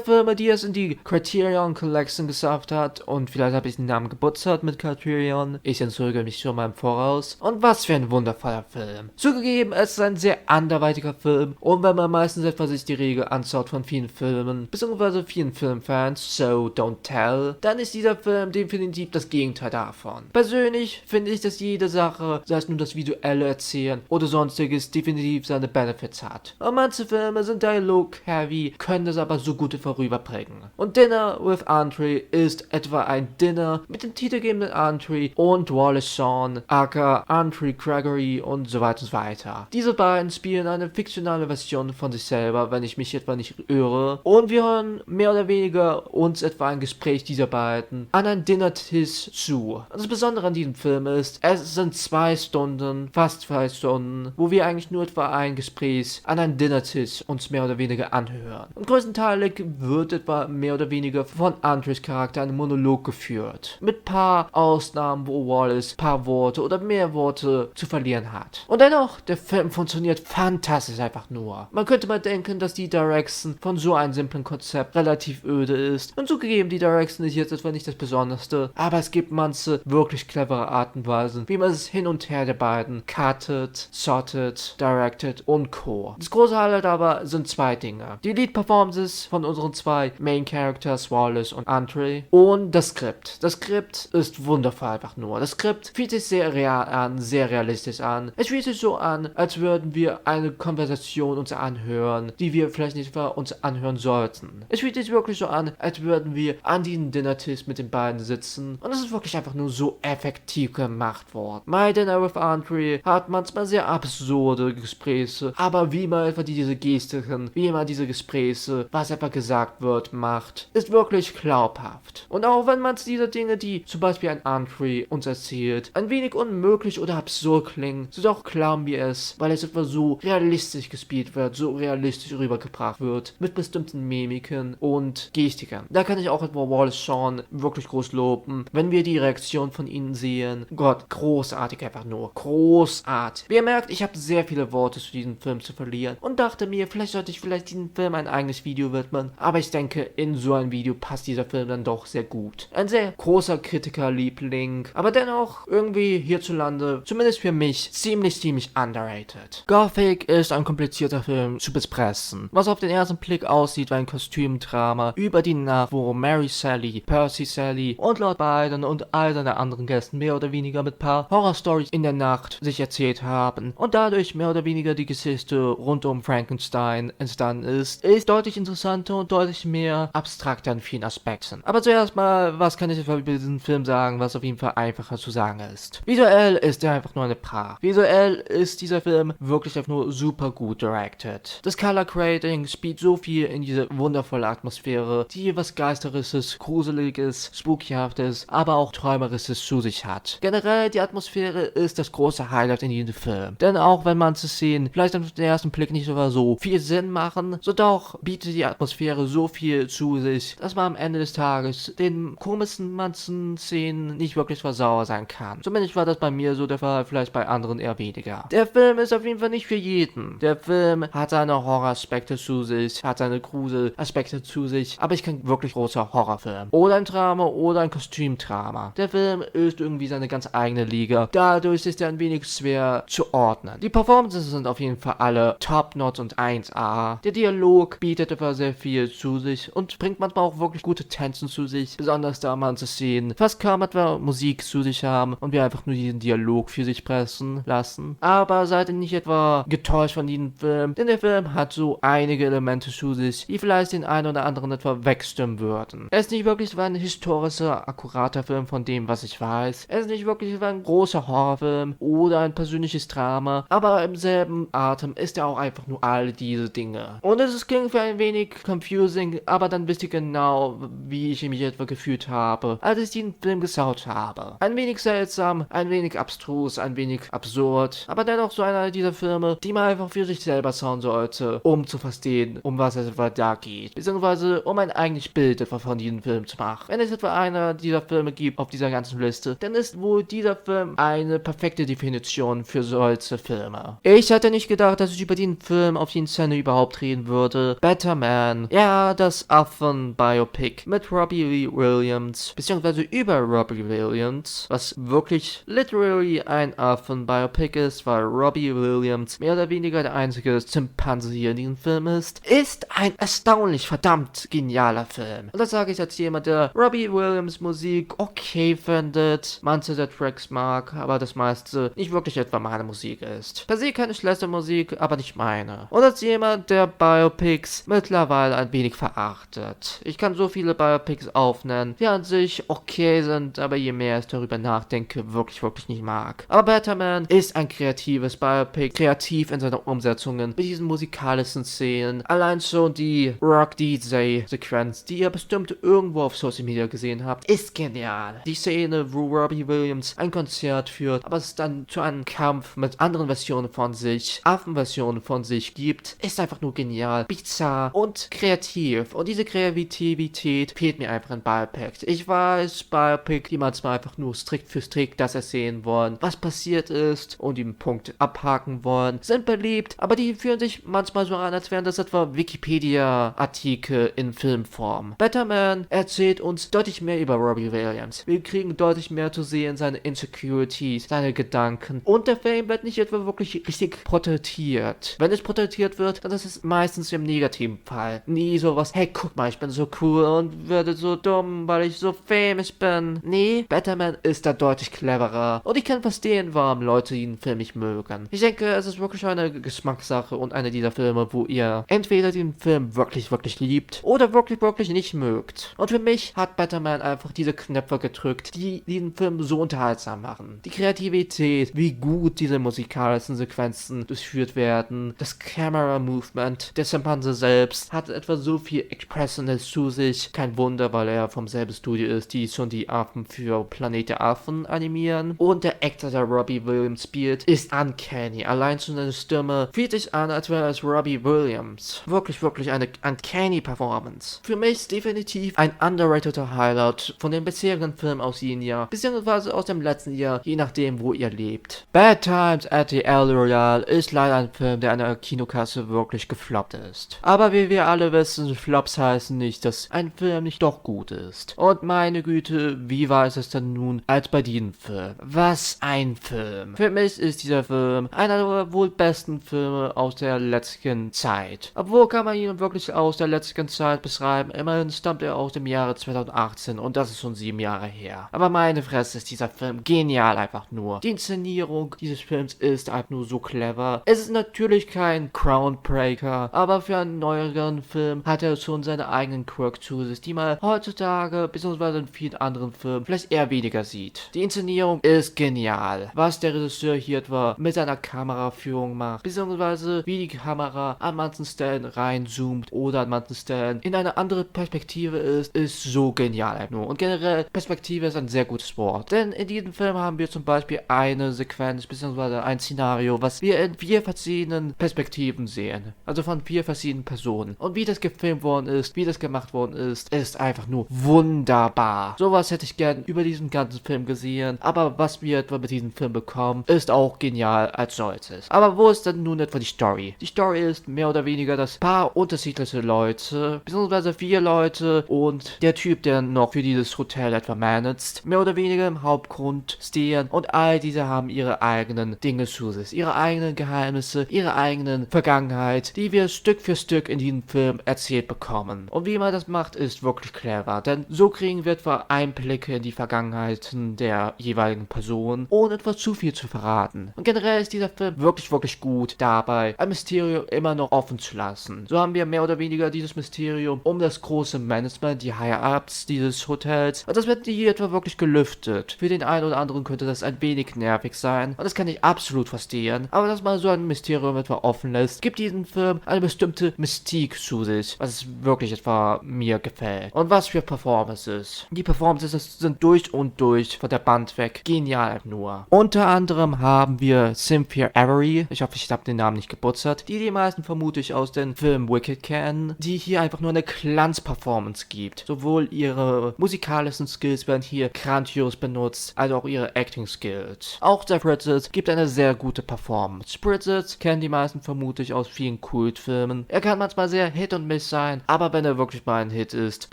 A: Filme, die es in die Criterion Collection geschafft hat, und vielleicht habe ich den Namen gebutzert mit Criterion, ich entschuldige mich schon mal im Voraus, und was für ein wundervoller Film. Zugegeben, es ist ein sehr anderweitiger Film, und wenn man meistens etwa sich die Regel anschaut von vielen Filmen, beziehungsweise vielen Filmfans, so don't tell, dann ist dieser Film definitiv das Gegenteil davon. Persönlich finde ich, dass jede Sache, sei es nun das visuelle Erzählen oder sonstiges, definitiv seine Benefits hat. Und manche Filme sind dialog-heavy, können das aber so gut vorüberbringen. Und Dinner with Andre ist etwa ein Dinner mit dem titelgebenden Andre und Wallace Shawn, aka Andre Gregory und so weiter und so weiter. Diese beiden spielen eine fiktionale Version von sich selber, wenn ich mich etwa nicht irre, und wir hören mehr oder weniger uns etwa ein Gespräch dieser beiden an einem Dinnertisch zu. Und das Besondere an diesem Film ist, es sind 2 Stunden, fast 2 Stunden, wo wir eigentlich nur etwa ein Gespräch an einem Dinnertisch uns mehr oder weniger anhören. Und größtenteilig wird etwa mehr oder weniger von Andres Charakter ein Monolog geführt. Mit paar Ausnahmen, wo Wallace paar Worte oder mehr Worte zu verlieren hat. Und dennoch, der Film funktioniert fantastisch einfach nur. Man könnte mal denken, dass die Direction von so einem simplen Konzept relativ öde ist. Und zugegeben, die Direction ist jetzt etwa nicht das Besonderste, aber es gibt manche wirklich clevere Arten und Weisen, wie man es hin und her der beiden cutted, shotted, directed und co. Das große Highlight aber sind 2 Dinge. Die Lead-Performances von unseren 2 Main Characters, Wallace und Andre, und das Skript. Das Skript ist wundervoll einfach nur. Das Skript fühlt sich sehr real an, sehr realistisch an. Es fühlt sich so an, als würden wir eine Konversation uns anhören, die wir vielleicht nicht uns anhören sollten. Es fühlt sich wirklich so an, als würden wir an diesem Dinnertisch mit den beiden sitzen, und es ist wirklich einfach nur so effektiv gemacht worden. My Dinner with Andre hat manchmal sehr absurde Gespräche, aber wie man etwa diese Gestiken, wie man diese Gespräche, was etwa gesagt wird, macht, ist wirklich glaubhaft. Und auch wenn man diese Dinge, die zum Beispiel ein Andre uns erzählt, ein wenig unmöglich oder absurd klingen, so doch glauben wir es, weil es etwa so realistisch gespielt wird, so realistisch rübergebracht wird, mit bestimmten Mimiken und Gestiken. Da kann ich auch etwa Wallace Shawn wirklich groß loben, wenn wir die Reaktion von ihnen sehen. Gott, großartig einfach nur. Großartig. Wie ihr merkt, ich habe sehr viele Worte zu diesem Film zu verlieren und dachte mir, vielleicht sollte ich diesem Film ein eigenes Video widmen, aber ich denke, in so ein Video passt dieser Film dann doch sehr gut. Ein sehr großer Kritikerliebling, aber dennoch irgendwie hierzulande, zumindest für mich, ziemlich underrated. Gothic ist ein komplizierter Film zu besprechen, was auf den ersten Blick aussieht wie ein Kostümdrama über die Nacht, wo Mary Sally, Percy Sally und Lord Byron und all seine anderen Gästen mehr oder weniger mit paar Horrorstories in der Nacht sich erzählt haben und dadurch mehr oder weniger die Geschichte rund um Frankenstein entstanden ist deutlich interessanter und deutlich mehr abstrakter in vielen Aspekten. Aber zuerst mal, was kann ich über diesen Film sagen, was auf jeden Fall einfacher zu sagen ist. Visuell ist er einfach nur eine Pracht. Visuell ist dieser Film wirklich einfach nur super gut directed. Das Color Grading spielt so viel in diese wundervolle Atmosphäre, die was Geisterisches, Gruseliges, Spookyhaftes, aber auch Träumerisches zu sich hat. Generell, die Atmosphäre ist das große Highlight in jedem Film. Denn auch wenn manche Szenen vielleicht auf den ersten Blick nicht so viel Sinn machen, so doch bietet die Atmosphäre so viel zu sich, dass man am Ende des Tages den komischen manchen Szenen nicht wirklich versauer sein kann. Zumindest war das bei mir so der Fall, vielleicht bei anderen eher weniger. Der Film ist auf jeden Fall nicht für jeden. Der Film hat seine Horroraspekte zu sich, hat seine Gruselaspekte zu sich, aber ich kein wirklich großer Horrorfilm. Oder ein Drama oder ein Kostümdrama. Der Film ist irgendwie seine ganz eigene Liga. Dadurch ist er ein wenig schwer zu ordnen. Die Performances sind auf jeden Fall alle top-notch und 1A. Der Dialog bietet etwa sehr viel zu sich und bringt manchmal auch wirklich gute Tänzen zu sich, besonders da manche Szenen fast kaum etwa Musik zu sich haben und wir einfach nur diesen Dialog für sich pressen lassen. Aber seid ihr nicht etwa getäuscht von diesem Film, denn der Film hat so einige Elemente zu sich, die vielleicht den einen oder anderen etwa wegstimmen würden. Er ist nicht wirklich ein historischer, akkurater Film von dem, was ich weiß. Er ist nicht wirklich ein großer Horrorfilm oder ein persönliches Drama, aber im selben Atem ist er auch einfach nur all diese Dinge. Und es klingt für ein wenig confusing, aber dann wisst ihr genau, wie ich mich etwa gefühlt habe, als ich den Film geschaut habe. Ein wenig seltsam, ein wenig abstrus, ein wenig absurd, aber dennoch so einer dieser Filme, die man einfach für sich selber schauen sollte, um zu verstehen, um was es etwa da geht, beziehungsweise um ein eigenes Bild etwa von diesem Film zu machen. Wenn es etwa einer dieser Filme gibt auf dieser ganzen Liste, dann ist wohl dieser Film eine perfekte Definition für solche Filme. Ich hätte nicht gedacht, dass ich über den Film auf den Channel überhaupt reden würde. Better Man, ja, das Affen-Biopic mit Robbie Lee Williams, beziehungsweise über Robbie Williams, was wirklich literally ein Affen-Biopic ist, weil Robbie Williams mehr oder weniger der einzige Schimpanse hier in diesem Film ist ein erstaunlich verdammt genialer Film. Und das sage ich als jemand, der Robbie Williams Musik okay findet, manche der Tracks mag, aber das meiste nicht wirklich etwa meine Musik ist. Per se keine schlechte Musik, aber nicht meine. Und als jemand, der Biopics mittlerweile ein wenig verachtet. Ich kann so viele Biopics aufnennen, die an sich okay sind, aber je mehr ich darüber nachdenke, wirklich nicht mag. Aber Better Man ist ein kreatives Biopic, kreativ in seinen Umsetzungen, mit diesen musikalischen Szenen. Allein schon die Rock-DJ-Sequenz, die ihr bestimmt irgendwo auf Social Media gesehen habt, ist genial. Die Szene, wo Robbie Williams ein Konzert führt, aber es dann zu einem Kampf mit anderen Versionen von sich, Affenversionen von sich gibt, ist einfach nur genial, bizarr und kreativ. Und diese Kreativität fehlt mir einfach in Biopics. Ich weiß, Biopics, die manchmal einfach nur strikt für strikt das erzählen wollen, was passiert ist und den Punkt abhaken wollen, sind beliebt, aber die fühlen sich manchmal so an, als wären das etwa Wikipedia-Artikel in Filmform. Better Man erzählt uns deutlich mehr über Robbie Williams. Wir kriegen deutlich mehr zu sehen, seine Insecurities, seine Gedanken. Und der Film wird nicht etwa wirklich richtig porträtiert. Wenn es porträtiert wird, dann ist es meistens im negativen Fall. Nie sowas, hey, guck mal, ich bin so cool und werde so dumm, weil ich so famous bin. Nee, Better Man ist da deutlich cleverer. Und ich kann verstehen, warum Leute den Film nicht mögen. Ich denke, es ist wirklich eine Geschmackssache und eine dieser Filme, wo ihr entweder den Film wirklich liebt oder wirklich nicht mögt. Und für mich hat Better Man einfach diese Knöpfe gedrückt, die den Film so unterhaltsam machen. Die Kreativität, wie gut diese musikalischen Sequenzen durchführt werden, das Camera Movement, der Schimpanse selbst hat etwa so viel Expressionist zu sich. Kein Wunder, weil er vom selben Studio ist, die schon die Affen für Planet der Affen animieren. Und der Actor, der Robbie Williams spielt, ist uncanny. Allein schon seine Stimme fühlt sich an, als wäre es Robbie Williams. Wirklich eine uncanny Performance. Für mich ist definitiv ein underrateder Highlight von den bisherigen Filmen aus diesem Jahr, beziehungsweise aus dem letzten Jahr, je nachdem, wo ihr lebt. Bad Times at the El Royale ist leider ein Film, der an der Kinokasse wirklich gefloppt ist. Aber wie wir alle wissen, Flops heißen nicht, dass ein Film nicht doch gut ist. Und meine Güte, wie war es denn nun als bei diesem Film? Was ein Film. Für mich ist dieser Film einer der wohl besten Filme aus der letzten Zeit. Obwohl kann man ihn wirklich aus der letzten Zeit beschreiben, immerhin stammt er aus dem Jahre 2018 und das ist schon 7 Jahre her. Aber meine Fresse ist dieser Film genial einfach nur. Die Inszenierung dieses Films ist einfach nur so clever. Es ist natürlich kein Groundbreaker, aber für einen neueren Film hat er schon seine eigenen Quirks zu sich, die man heutzutage, beziehungsweise in vielen anderen Filmen, vielleicht eher weniger sieht. Die Inszenierung ist genial. Was der Regisseur hier etwa mit seiner Kameraführung macht, beziehungsweise wie die Kamera an manchen Stellen reinzoomt oder an manchen Stellen in eine andere Perspektive ist so genial einfach nur. Und generell, Perspektive ist ein sehr gutes Wort. Denn in diesem Film haben wir zum Beispiel eine Sequenz, beziehungsweise ein Szenario, was wir in 4 verschiedenen Perspektiven sehen. Also von 4 verschiedenen Personen. Und wie das gefilmt worden ist, wie das gemacht worden ist einfach nur wunderbar. Sowas hätte ich gern über diesen ganzen Film gesehen. Aber was wir etwa mit diesem Film bekommen, ist auch genial als solches. Aber wo ist denn nun etwa die Story? Die Story ist mehr oder weniger, dass paar unterschiedliche Leute, beziehungsweise 4 Leute und der Typ, der noch für dieses Hotel etwa managt, mehr oder weniger im Hauptgrund stehen und all diese haben ihre eigenen Dinge zu sich, ihre eigenen Geheimnisse, ihre eigenen Vergangenheit, die wir Stück für Stück in diesem Film erzählt bekommen. Und wie man das macht, ist wirklich clever, denn so kriegen wir etwa Einblicke in die Vergangenheiten der jeweiligen Person, ohne etwas zu viel zu verraten. Und generell ist dieser Film wirklich gut dabei, ein Mysterium immer noch offen zu lassen. So haben wir mehr oder weniger dieses Mysterium um das große Management, die Higher-Ups, Konzepts dieses Hotels. Und das wird hier etwa wirklich gelüftet. Für den einen oder anderen könnte das ein wenig nervig sein. Und das kann ich absolut verstehen. Aber dass man so ein Mysterium etwa offen lässt, gibt diesem Film eine bestimmte Mystik zu sich, was wirklich etwa mir gefällt. Und was für Performances. Die Performances sind durch und durch von der Band weg genial nur. Unter anderem haben wir Cynthia Avery, ich hoffe, ich habe den Namen nicht gebutzert, die meisten vermutlich aus dem Film Wicked kennen, die hier einfach nur eine Glanzperformance gibt. Sowohl ihre musikalischen Skills werden hier grandios benutzt, als auch ihre Acting Skills. Auch Jeff Bridges gibt eine sehr gute Performance. Bridges kennen die meisten vermutlich aus vielen Kultfilmen. Er kann manchmal sehr Hit und Miss sein, aber wenn er wirklich mal ein Hit ist,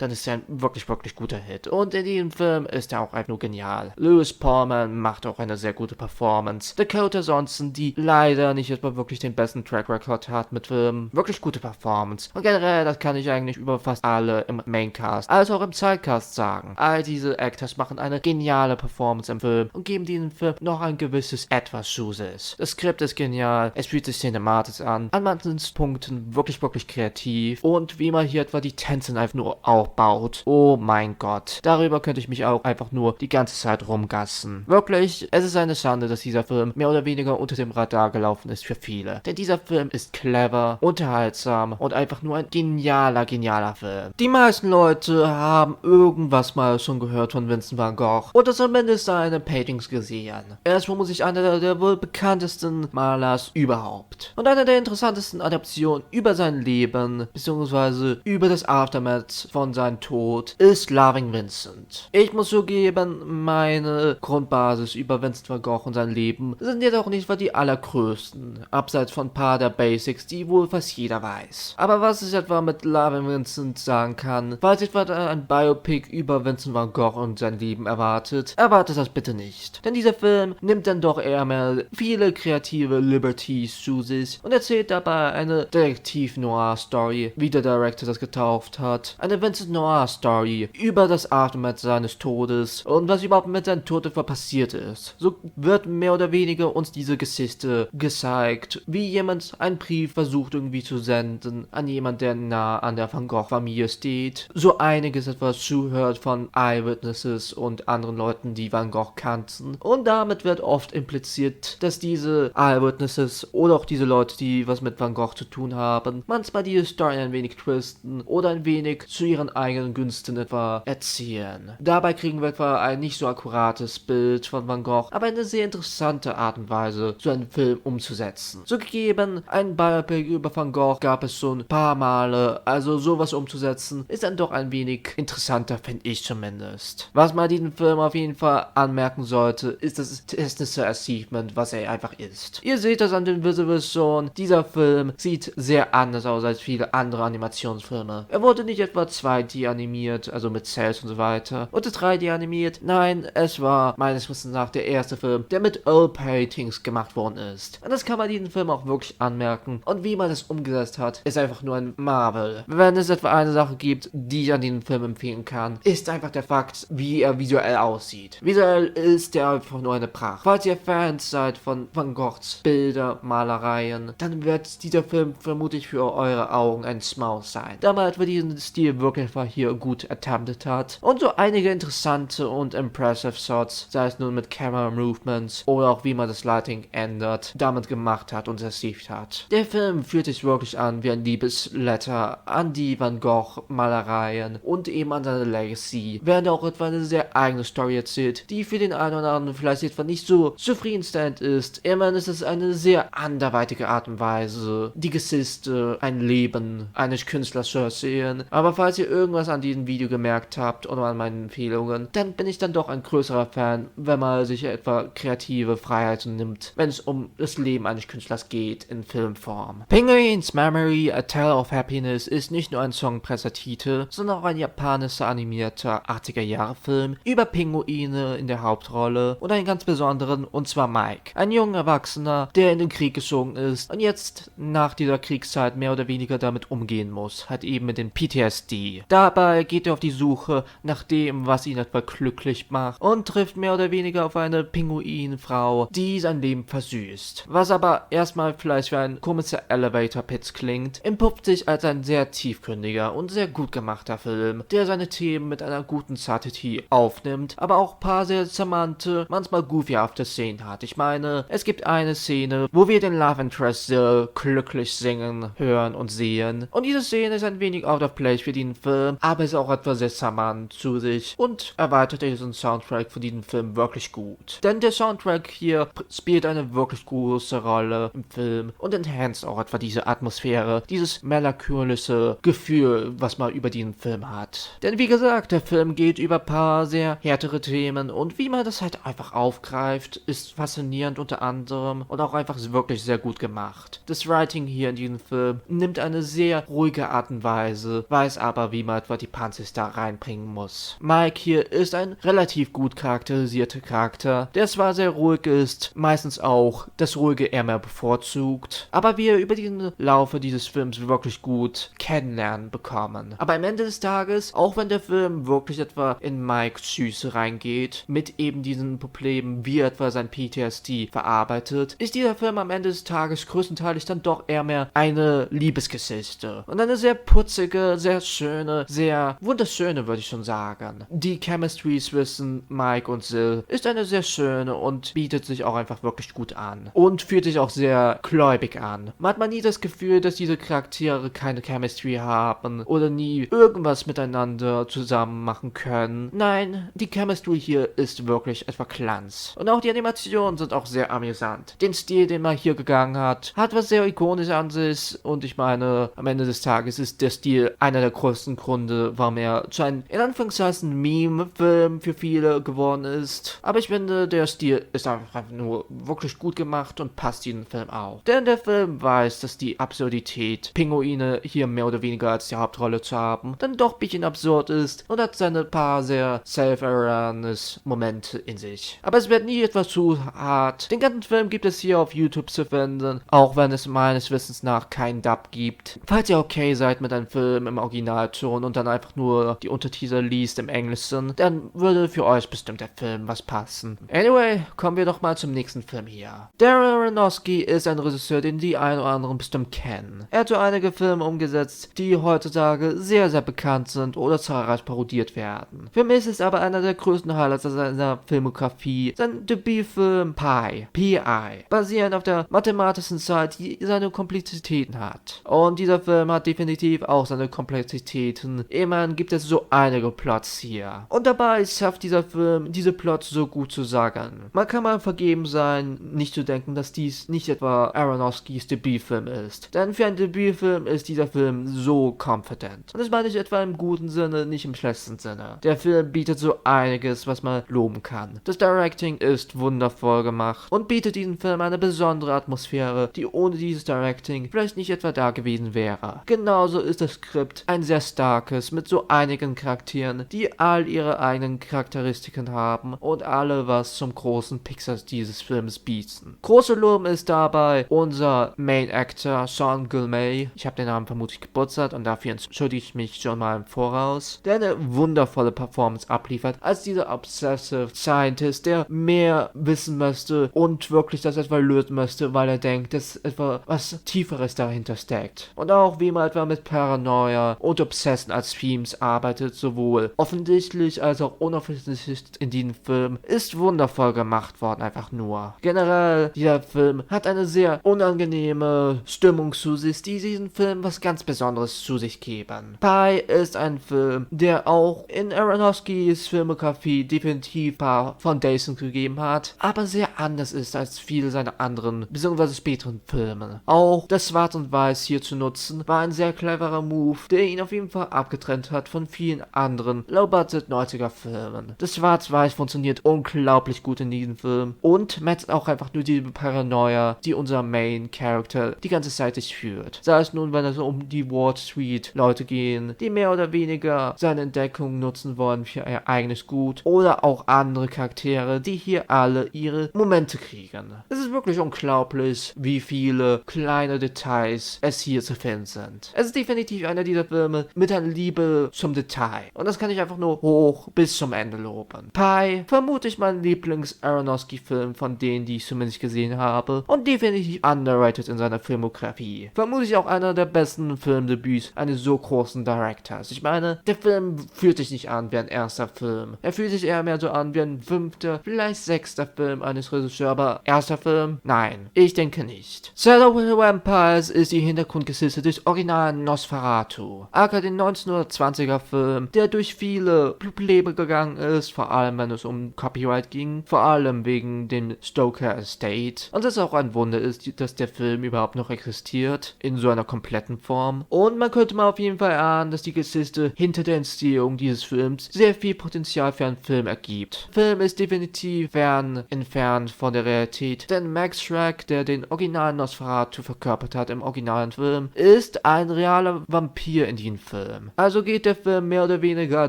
A: dann ist er ein wirklich, wirklich guter Hit. Und in diesem Film ist er auch einfach nur genial. Lewis Pullman macht auch eine sehr gute Performance. Dakota Johnson, die leider nicht etwa wirklich den besten Track Record hat mit Filmen, wirklich gute Performance. Und generell, das kann ich eigentlich über fast alle im Maincast, als auch im Sidecast sagen. All diese Actors machen eine geniale Performance im Film und geben diesem Film noch ein gewisses Etwas Zusätzliches. Das Skript ist genial, es fühlt sich cinematisch an manchen Punkten wirklich, wirklich kreativ und wie man hier etwa die Tänze einfach nur aufbaut. Oh mein Gott. Darüber könnte ich mich auch einfach nur die ganze Zeit rumgassen. Wirklich, es ist eine Schande, dass dieser Film mehr oder weniger unter dem Radar gelaufen ist für viele. Denn dieser Film ist clever, unterhaltsam und einfach nur ein genialer, genialer Film. Die meisten Leute haben irgendwas mal schon gehört von Vincent van Gogh oder zumindest seine Paintings gesehen. Er ist vermutlich einer der wohl bekanntesten Malers überhaupt. Und einer der interessantesten Adaptionen über sein Leben bzw. über das Aftermath von seinem Tod ist Loving Vincent. Ich muss zugeben, meine Grundbasis über Vincent van Gogh und sein Leben sind jedoch nicht die allergrößten, abseits von ein paar der Basics, die wohl fast jeder weiß. Aber was ich etwa mit Loving Vincent sagen kann, falls etwa ein Biopic über Vincent van Gogh und sein Leben erwartet das bitte nicht. Denn dieser Film nimmt dann doch eher mehr viele kreative Liberties zu sich und erzählt dabei eine Detektiv-Noir-Story, wie der Director das getauft hat. Eine Vincent Noir-Story über das Aftermath seines Todes und was überhaupt mit seinem Tod etwa passiert ist. So wird mehr oder weniger uns diese Geschichte gezeigt, wie jemand einen Brief versucht irgendwie zu senden an jemand, der nah an der Van Gogh-Familie steht. So einiges etwas zuhört von Eyewitnesses und anderen Leuten, die Van Gogh kannten. Und damit wird oft impliziert, dass diese Eyewitnesses oder auch diese Leute, die was mit Van Gogh zu tun haben, manchmal diese Story ein wenig twisten oder ein wenig zu ihren eigenen Günsten etwa erzählen. Dabei kriegen wir etwa ein nicht so akkurates Bild von Van Gogh, aber eine sehr interessante Art und Weise, so einen Film umzusetzen. So gegeben, ein Biopic über Van Gogh gab es schon ein paar Male, also sowas umzusetzen, ist dann doch ein wenig interessanter, finde ich zumindest. Was man diesen Film auf jeden Fall anmerken sollte, ist das technische Achievement, was er einfach ist. Ihr seht das an den Visuals schon, dieser Film sieht sehr anders aus als viele andere Animationsfilme. Er wurde nicht etwa 2D animiert, also mit Cells und so weiter, oder 3D animiert, nein, es war meines Wissens nach der erste Film, der mit Oil Paintings gemacht worden ist. Und das kann man diesen Film auch wirklich anmerken. Und wie man das umgesetzt hat, ist einfach nur ein Marvel. Wenn es etwa eine Sache gibt, die ich an diesem Film empfehlen kann, ist einfach der Fakt, wie er visuell aussieht. Visuell ist er einfach nur eine Pracht. Falls ihr Fans seid von Van Goghs Bilder, Malereien, dann wird dieser Film vermutlich für eure Augen ein Schmaus sein. Da man etwa diesen Stil wirklich einfach hier gut attempted hat. Und so einige interessante und impressive Shots, sei es nun mit Camera Movements oder auch wie man das Lighting ändert, damit gemacht hat und achieved hat. Der Film fühlt sich wirklich an wie ein Liebesletter an die Van Gogh Malereien und eben an seine Legacy, während er auch etwa eine sehr eigene Story erzählt, die für den einen oder anderen vielleicht etwa nicht so zufriedenstellend ist. Immerhin ist es eine sehr anderweitige Art und Weise, die Geschichte, ein Leben eines Künstlers zu erzählen. Aber falls ihr irgendwas an diesem Video gemerkt habt oder an meinen Empfehlungen, dann bin ich dann doch ein größerer Fan, wenn man sich etwa kreative Freiheiten nimmt, wenn es um das Leben eines Künstlers geht in Filmform. Penguins Memory, A Tale of Happiness ist nicht nur ein Songpressatitel, sondern auch ein japanischer animierter 80er-Jahre-Film über Pinguine in der Hauptrolle und einen ganz besonderen, und zwar Mike, ein junger Erwachsener, der in den Krieg gezogen ist und jetzt nach dieser Kriegszeit mehr oder weniger damit umgehen muss, halt eben mit dem PTSD. Dabei geht er auf die Suche nach dem, was ihn etwa glücklich macht und trifft mehr oder weniger auf eine Pinguinfrau, die sein Leben versüßt. Was aber erstmal vielleicht wie ein komischer Elevator-Pitch klingt, entpuppt sich als ein sehr tiefgründiger und sehr gut gemachter Film, der er seine Themen mit einer guten Subtlety aufnimmt, aber auch ein paar sehr charmante, manchmal goofyhafte Szenen hat. Ich meine, es gibt eine Szene, wo wir den Love Interest sehr glücklich singen, hören und sehen. Und diese Szene ist ein wenig out of place für den Film, aber ist auch etwas sehr charmant zu sich und erweitert diesen Soundtrack von diesem Film wirklich gut. Denn der Soundtrack hier spielt eine wirklich große Rolle im Film und enhanced auch etwa diese Atmosphäre, dieses melancholische Gefühl, was man über diesen Film hat. Denn wie gesagt, der Film geht über ein paar sehr härtere Themen und wie man das halt einfach aufgreift, ist faszinierend unter anderem und auch einfach wirklich sehr gut gemacht. Das Writing hier in diesem Film nimmt eine sehr ruhige Art und Weise, weiß aber, wie man etwa die Punches da reinbringen muss. Mike hier ist ein relativ gut charakterisierter Charakter, der zwar sehr ruhig ist, meistens auch das Ruhige eher mehr bevorzugt, aber wir über den Laufe dieses Films wirklich gut kennenlernen bekommen. Aber am Ende des Tages, auch wenn der Film wirklich etwa in Mikes Psyche reingeht, mit eben diesen Problemen, wie etwa sein PTSD verarbeitet, ist dieser Film am Ende des Tages größtenteils dann doch eher mehr eine Liebesgeschichte. Und eine sehr putzige, sehr schöne, sehr wunderschöne, würde ich schon sagen. Die Chemistry zwischen Mike und Sil ist eine sehr schöne und bietet sich auch einfach wirklich gut an. Und fühlt sich auch sehr gläubig an. Man hat mal nie das Gefühl, dass diese Charaktere keine Chemistry haben oder nie irgendwas miteinander zusammen machen können. Nein, die Chemistry hier ist wirklich etwa Glanz. Und auch die Animationen sind auch sehr amüsant. Den Stil, den man hier gegangen hat was sehr ikonisch an sich und ich meine, am Ende des Tages ist der Stil einer der größten Gründe, warum er zu einem, in Anführungszeichen, Meme-Film für viele geworden ist. Aber ich finde, der Stil ist einfach nur wirklich gut gemacht und passt in den Film auch. Denn der Film weiß, dass die Absurdität, Pinguine hier mehr oder weniger als die Hauptrolle zu haben, dann doch ein bisschen absurd ist und hat seine paar sehr Self-Awareness-Momente in sich. Aber es wird nie etwas zu hart. Den ganzen Film gibt es hier auf YouTube zu finden, auch wenn es meines Wissens nach keinen Dub gibt. Falls ihr okay seid mit einem Film im Originalton und dann einfach nur die Untertitel liest im Englischen, dann würde für euch bestimmt der Film was passen. Anyway, kommen wir doch mal zum nächsten Film hier. Darren Aronofsky ist ein Regisseur, den die einen oder anderen bestimmt kennen. Er hat so einige Filme umgesetzt, die heutzutage sehr, sehr bekannt sind oder zahlreich parodiert werden. Für mich ist aber einer der größten Highlights seiner Filmografie sein Debütfilm Pi, P.I., basierend auf der mathematischen Zahl, die seine Komplexitäten hat. Und dieser Film hat definitiv auch seine Komplexitäten. Immerhin gibt es so einige Plots hier. Und dabei schafft dieser Film, diese Plots so gut zu sagen. Man kann mal vergeben sein, nicht zu denken, dass dies nicht etwa Aronofskys Debütfilm ist. Denn für einen Debütfilm ist dieser Film so confident. Und das meine ich etwa im guten Sinne, nicht im schlechten Sinne. Der Film bietet so einiges, was man loben kann. Das Directing ist wundervoll gemacht und bietet diesem Film eine besondere Atmosphäre, die ohne dieses Directing vielleicht nicht etwa da gewesen wäre. Genauso ist das Skript ein sehr starkes, mit so einigen Charakteren, die all ihre eigenen Charakteristiken haben und alle was zum großen Pixar dieses Films bieten. Große Lob ist dabei unser Main Actor Sean Gilmay. Ich habe den Namen vermutlich gebutzert und dafür entschuldige ich mich schon mal im Voraus, der eine wundervolle Performance abliefert als dieser Obsessive Scientist, der mehr wissen möchte und wirklich das etwa lösen möchte, weil er denkt, dass etwa was Tieferes dahinter steckt. Und auch wie man etwa mit Paranoia und Obsession als Themes arbeitet, sowohl offensichtlich als auch unoffensichtlich in diesem Film, ist wundervoll gemacht worden, einfach nur. Generell, dieser Film hat eine sehr unangenehme Stimmung zu sich, die diesen Film was ganz Besonderes zu sich geben. Pi ist ein Film, der auch in Aronofskys Filmografie definitiv ein paar Foundations gegeben hat, aber sehr anders ist als viele seiner anderen, bzw. späteren Filme. Auch das Schwarz und Weiß hier zu nutzen, war ein sehr cleverer Move, der ihn auf jeden Fall abgetrennt hat von vielen anderen Low-Budget 90er Filmen. Das Schwarz-Weiß funktioniert unglaublich gut in diesem Film und matcht auch einfach nur die Paranoia, die unser Main Character die ganze Zeit sich führt. Sei es nun, wenn es um die Wall Street Leute gehen, die mehr oder weniger seine Entdeckung nutzen wollen für ihr eigenes Gut, oder auch andere Charaktere, die hier alle ihre Momente kriegen. Es ist wirklich unglaublich, wie viele kleine Details es hier zu finden sind. Es ist definitiv einer dieser Filme mit einer Liebe zum Detail. Und das kann ich einfach nur hoch bis zum Ende loben. Pi, vermutlich mein Lieblings-Aronofsky-Film von denen, die ich zumindest gesehen habe. Und definitiv underrated in seiner Filmografie. Vermutlich auch einer der besten Filmdebüts eines so großen Directors. Ich meine, meine, der Film fühlt sich nicht an wie ein erster Film. Er fühlt sich eher mehr so an wie ein 5., vielleicht 6. Film eines Regisseurs, aber erster Film? Nein, ich denke nicht. Shadow of the Vampires ist die Hintergrundgeschichte des originalen Nosferatu, aka den 1920er Film, der durch viele Probleme gegangen ist, vor allem wenn es um Copyright ging, vor allem wegen dem Stoker Estate. Und es auch ein Wunder ist, dass der Film überhaupt noch existiert, in so einer kompletten Form. Und man könnte mal auf jeden Fall ahnen, dass die Geschichte hinter der Entstehung dieses Films sehr viel Potenzial für einen Film ergibt. Der Film ist definitiv fern entfernt von der Realität, denn Max Schreck, der den originalen Nosferatu verkörpert hat im originalen Film, ist ein realer Vampir in diesem Film. Also geht der Film mehr oder weniger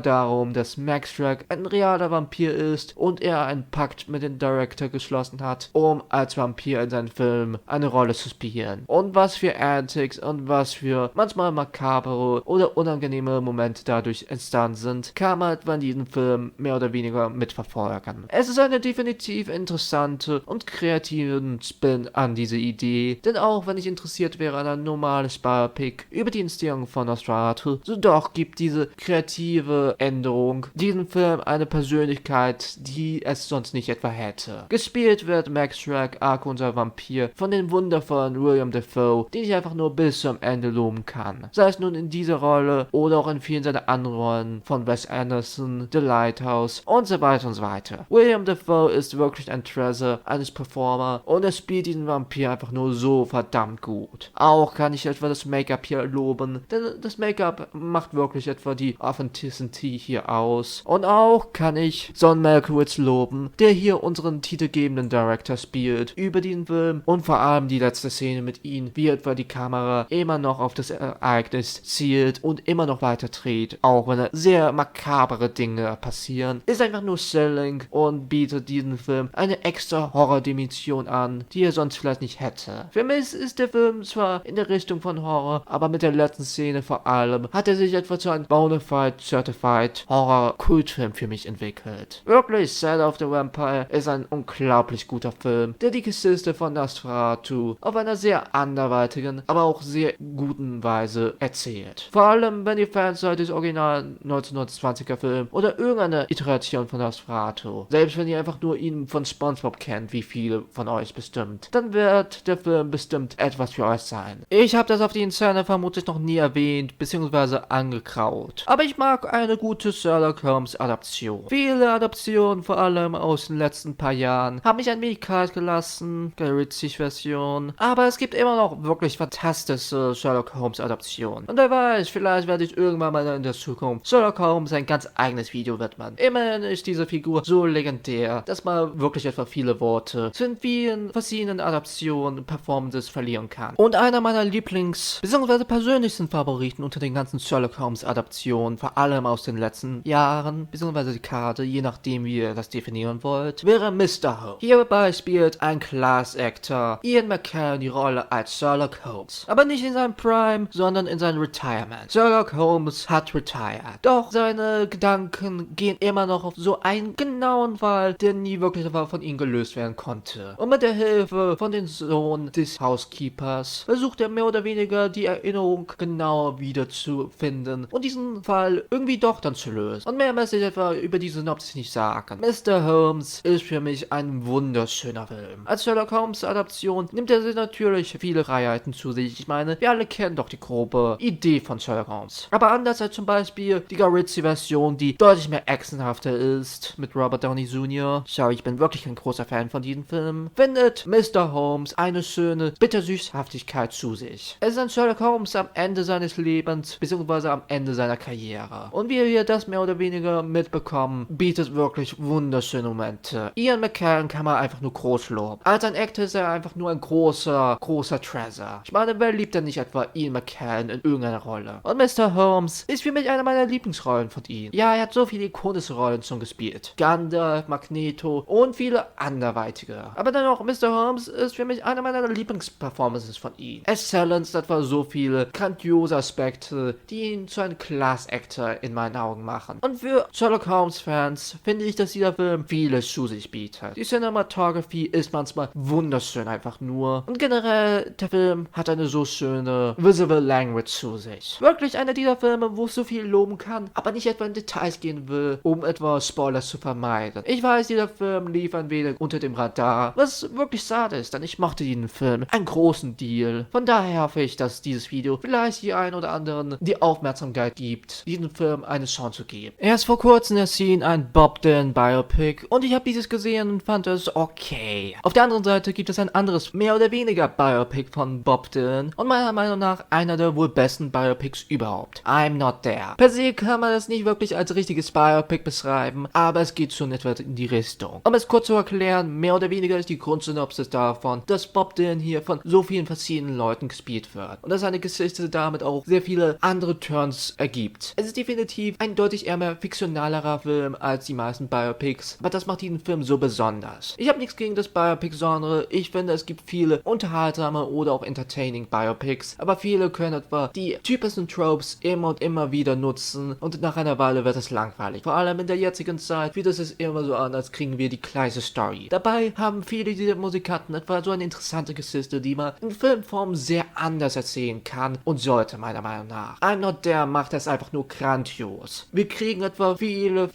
A: darum, dass Max Schreck ein realer Vampir ist und er einen Pakt mit dem Director geschlossen hat, um als Vampir in seinem Film eine Rolle zu spielen. Und was für Antics und was für manchmal makabere oder unangenehme Momente dadurch entstanden sind, kann man in diesem Film mehr oder weniger mitverfolgen. Es ist eine definitiv interessante und kreativen Spin an diese Idee, denn auch wenn ich interessiert wäre an ein normales Biopic über die Entstehung von Nosferatu, so doch gibt diese kreative Änderung diesem Film eine Persönlichkeit, die es sonst nicht etwa hätte. Gespielt wird Max Schreck, aka unser Vampir, von dem wundervollen William Dafoe, den ich einfach nur bis zum Ende loben kann. Sei es nun in dieser Rolle oder auch in vielen seiner anderen Rollen von Wes Anderson, The Lighthouse und so weiter und so weiter. William Dafoe ist wirklich ein Treasure eines Performer und er spielt diesen Vampir einfach nur so verdammt gut. Auch kann ich etwa das Make-up hier loben, denn das Make-up macht wirklich etwa die Authenticity hier aus. Und auch kann ich John Malkovich loben, der hier unseren titelgebenden Director spielt über diesen Film und vor allem die letzte Szene mit ihm, wie etwa die Kamera immer noch auf das Ereignis zielt und immer noch weiter dreht, auch wenn sehr makabere Dinge passieren, ist einfach nur selling und bietet diesem Film eine extra Horrordimension an, die er sonst vielleicht nicht hätte. Für mich ist der Film zwar in der Richtung von Horror, aber mit der letzten Szene vor allem hat er sich etwa zu einem Bonafide Certified Horror Kultfilm für mich entwickelt. Wirklich, Shadow of the Vampire ist ein unglaublich guter Film, der die Geschichte von Nosferatu auf einer sehr anderweitigen, aber auch sehr guten Weise erzählt. Vor allem, wenn ihr Fans seid des originalen 1920er Film oder irgendeine Iteration von Nosferatu. Selbst wenn ihr einfach nur ihn von SpongeBob kennt, wie viele von euch bestimmt, dann wird der Film bestimmt etwas für euch sein. Ich habe das auf den Channel vermutlich noch nie erwähnt, beziehungsweise angekraut. Aber ich mag eine gute Sherlock Holmes Adaption. Viele Adaptionen, vor allem aus den letzten paar Jahren, haben mich ein wenig kalt gelassen, Guy Ritchie Version. Aber es gibt immer noch wirklich fantastische Sherlock Holmes Adaptionen. Und wer weiß, vielleicht werde ich irgendwann mal in der Zukunft Sherlock Holmes ein ganz eigenes Video widmen. Immerhin ist diese Figur so legendär, dass man wirklich etwa viele Worte zu den vielen verschiedenen Adaptionen und Performances verlieren kann. Und einer meiner bzw. persönlichsten Favoriten unter den ganzen Sherlock Holmes Adaptionen, vor allem aus den letzten Jahren, bzw. Dekade, je nachdem wie ihr das definieren wollt, wäre Mr. Holmes. Hierbei spielt ein Class Actor Ian McKellen die Rolle als Sherlock Holmes. Aber nicht in seinem Prime, sondern in seinem Retirement. Sherlock Holmes hat retired. Doch seine Gedanken gehen immer noch auf so einen genauen Fall, der nie wirklich von ihm gelöst werden konnte. Und mit der Hilfe von dem Sohn des Housekeepers versucht er mehr oder weniger die Erinnerung genauer wiederzufinden und diesen Fall irgendwie doch dann zu lösen. Und mehr möchte ich etwa über die Synopsis nicht sagen. Mr. Holmes ist für mich ein wunderschöner Film. Als Sherlock Holmes Adaption nimmt er sich natürlich viele Freiheiten zu sich. Ich meine, wir alle kennen doch die grobe Idee von Sherlock Holmes. Aber anders als zum Beispiel die Guy Ritchie Version, die deutlich mehr actionhafter ist, mit Robert Downey Jr. Schau, ich bin wirklich ein großer Fan von diesem Film. Findet Mr. Holmes eine schöne Bittersüßhaftigkeit zu sich. Es ist ein Sherlock Holmes am Ende seines Lebens, beziehungsweise am Ende seiner Karriere. Und wie wir das mehr oder weniger mitbekommen, bietet wirklich wunderschöne Momente. Ian McKellen kann man einfach nur groß loben. Als ein Actor ist er einfach nur ein großer Treasure. Ich meine, wer liebt denn nicht etwa Ian McKellen in irgendeiner Rolle? Und Mr. Holmes ist für mich eine meiner Lieblingsrollen von ihm. Ja, er hat so viele ikonische Rollen schon gespielt. Gandalf, Magneto und viele anderweitige. Aber dennoch, Mr. Holmes ist für mich eine meiner Lieblingsperformances von ihm. Excellence, das war so viele grandiose Aspekte, die ihn zu einem Class-Actor in meinen Augen machen. Und für Sherlock Holmes-Fans finde ich, dass dieser Film vieles zu sich bietet. Die Cinematography ist manchmal wunderschön einfach nur. Und generell, der Film hat eine so schöne Visual Language zu sich. Wirklich einer dieser Filme, wo so viel loben kann, aber nicht etwa in Details gehen will, um etwa Spoilers zu vermeiden. Ich weiß, dieser Film lief ein wenig unter dem Radar, was wirklich schade ist, denn ich mochte diesen Film einen großen Deal. Von daher hoffe ich, dass dieses Video vielleicht die ein oder anderen die Aufmerksamkeit gibt, diesem Film eine Chance zu geben. Erst vor kurzem erschien ein Bob Dylan Biopic und ich habe dieses gesehen und fand es okay. Auf der anderen Seite gibt es ein anderes, mehr oder weniger Biopic von Bob Dylan und meiner Meinung nach einer der wohl besten Biopics überhaupt. I'm Not There. Per se kann man das nicht wirklich als richtiges Biopic beschreiben, aber es geht schon etwa in die Richtung. Um es kurz zu erklären, mehr oder weniger ist die Grundsynopsis davon, dass Bob Dylan hier von so vielen verschiedenen Leuten gespielt wird und dass seine Geschichte damit auch sehr viele andere Turns ergibt. Es ist definitiv ein deutlich eher mehr fiktionalerer Film als die meisten Biopics, aber das macht diesen Film so besonders. Ich habe nichts gegen das Biopic-Genre, ich finde es gibt viele unterhaltsame oder auch entertaining Biopics, aber viele können etwa die typischen Tropes immer und immer wieder nutzen und nach einer Weile wird es langweilig. Vor allem in der jetzigen Zeit fühlt es sich immer so an, als kriegen wir die gleiche Story. Dabei haben viele dieser Musikanten etwa so eine interessante Geschichte, die man in Filmform sehr anders erzählen kann und sollte, meiner Meinung nach. I'm Not There macht das einfach nur grandios. Wir kriegen etwa viele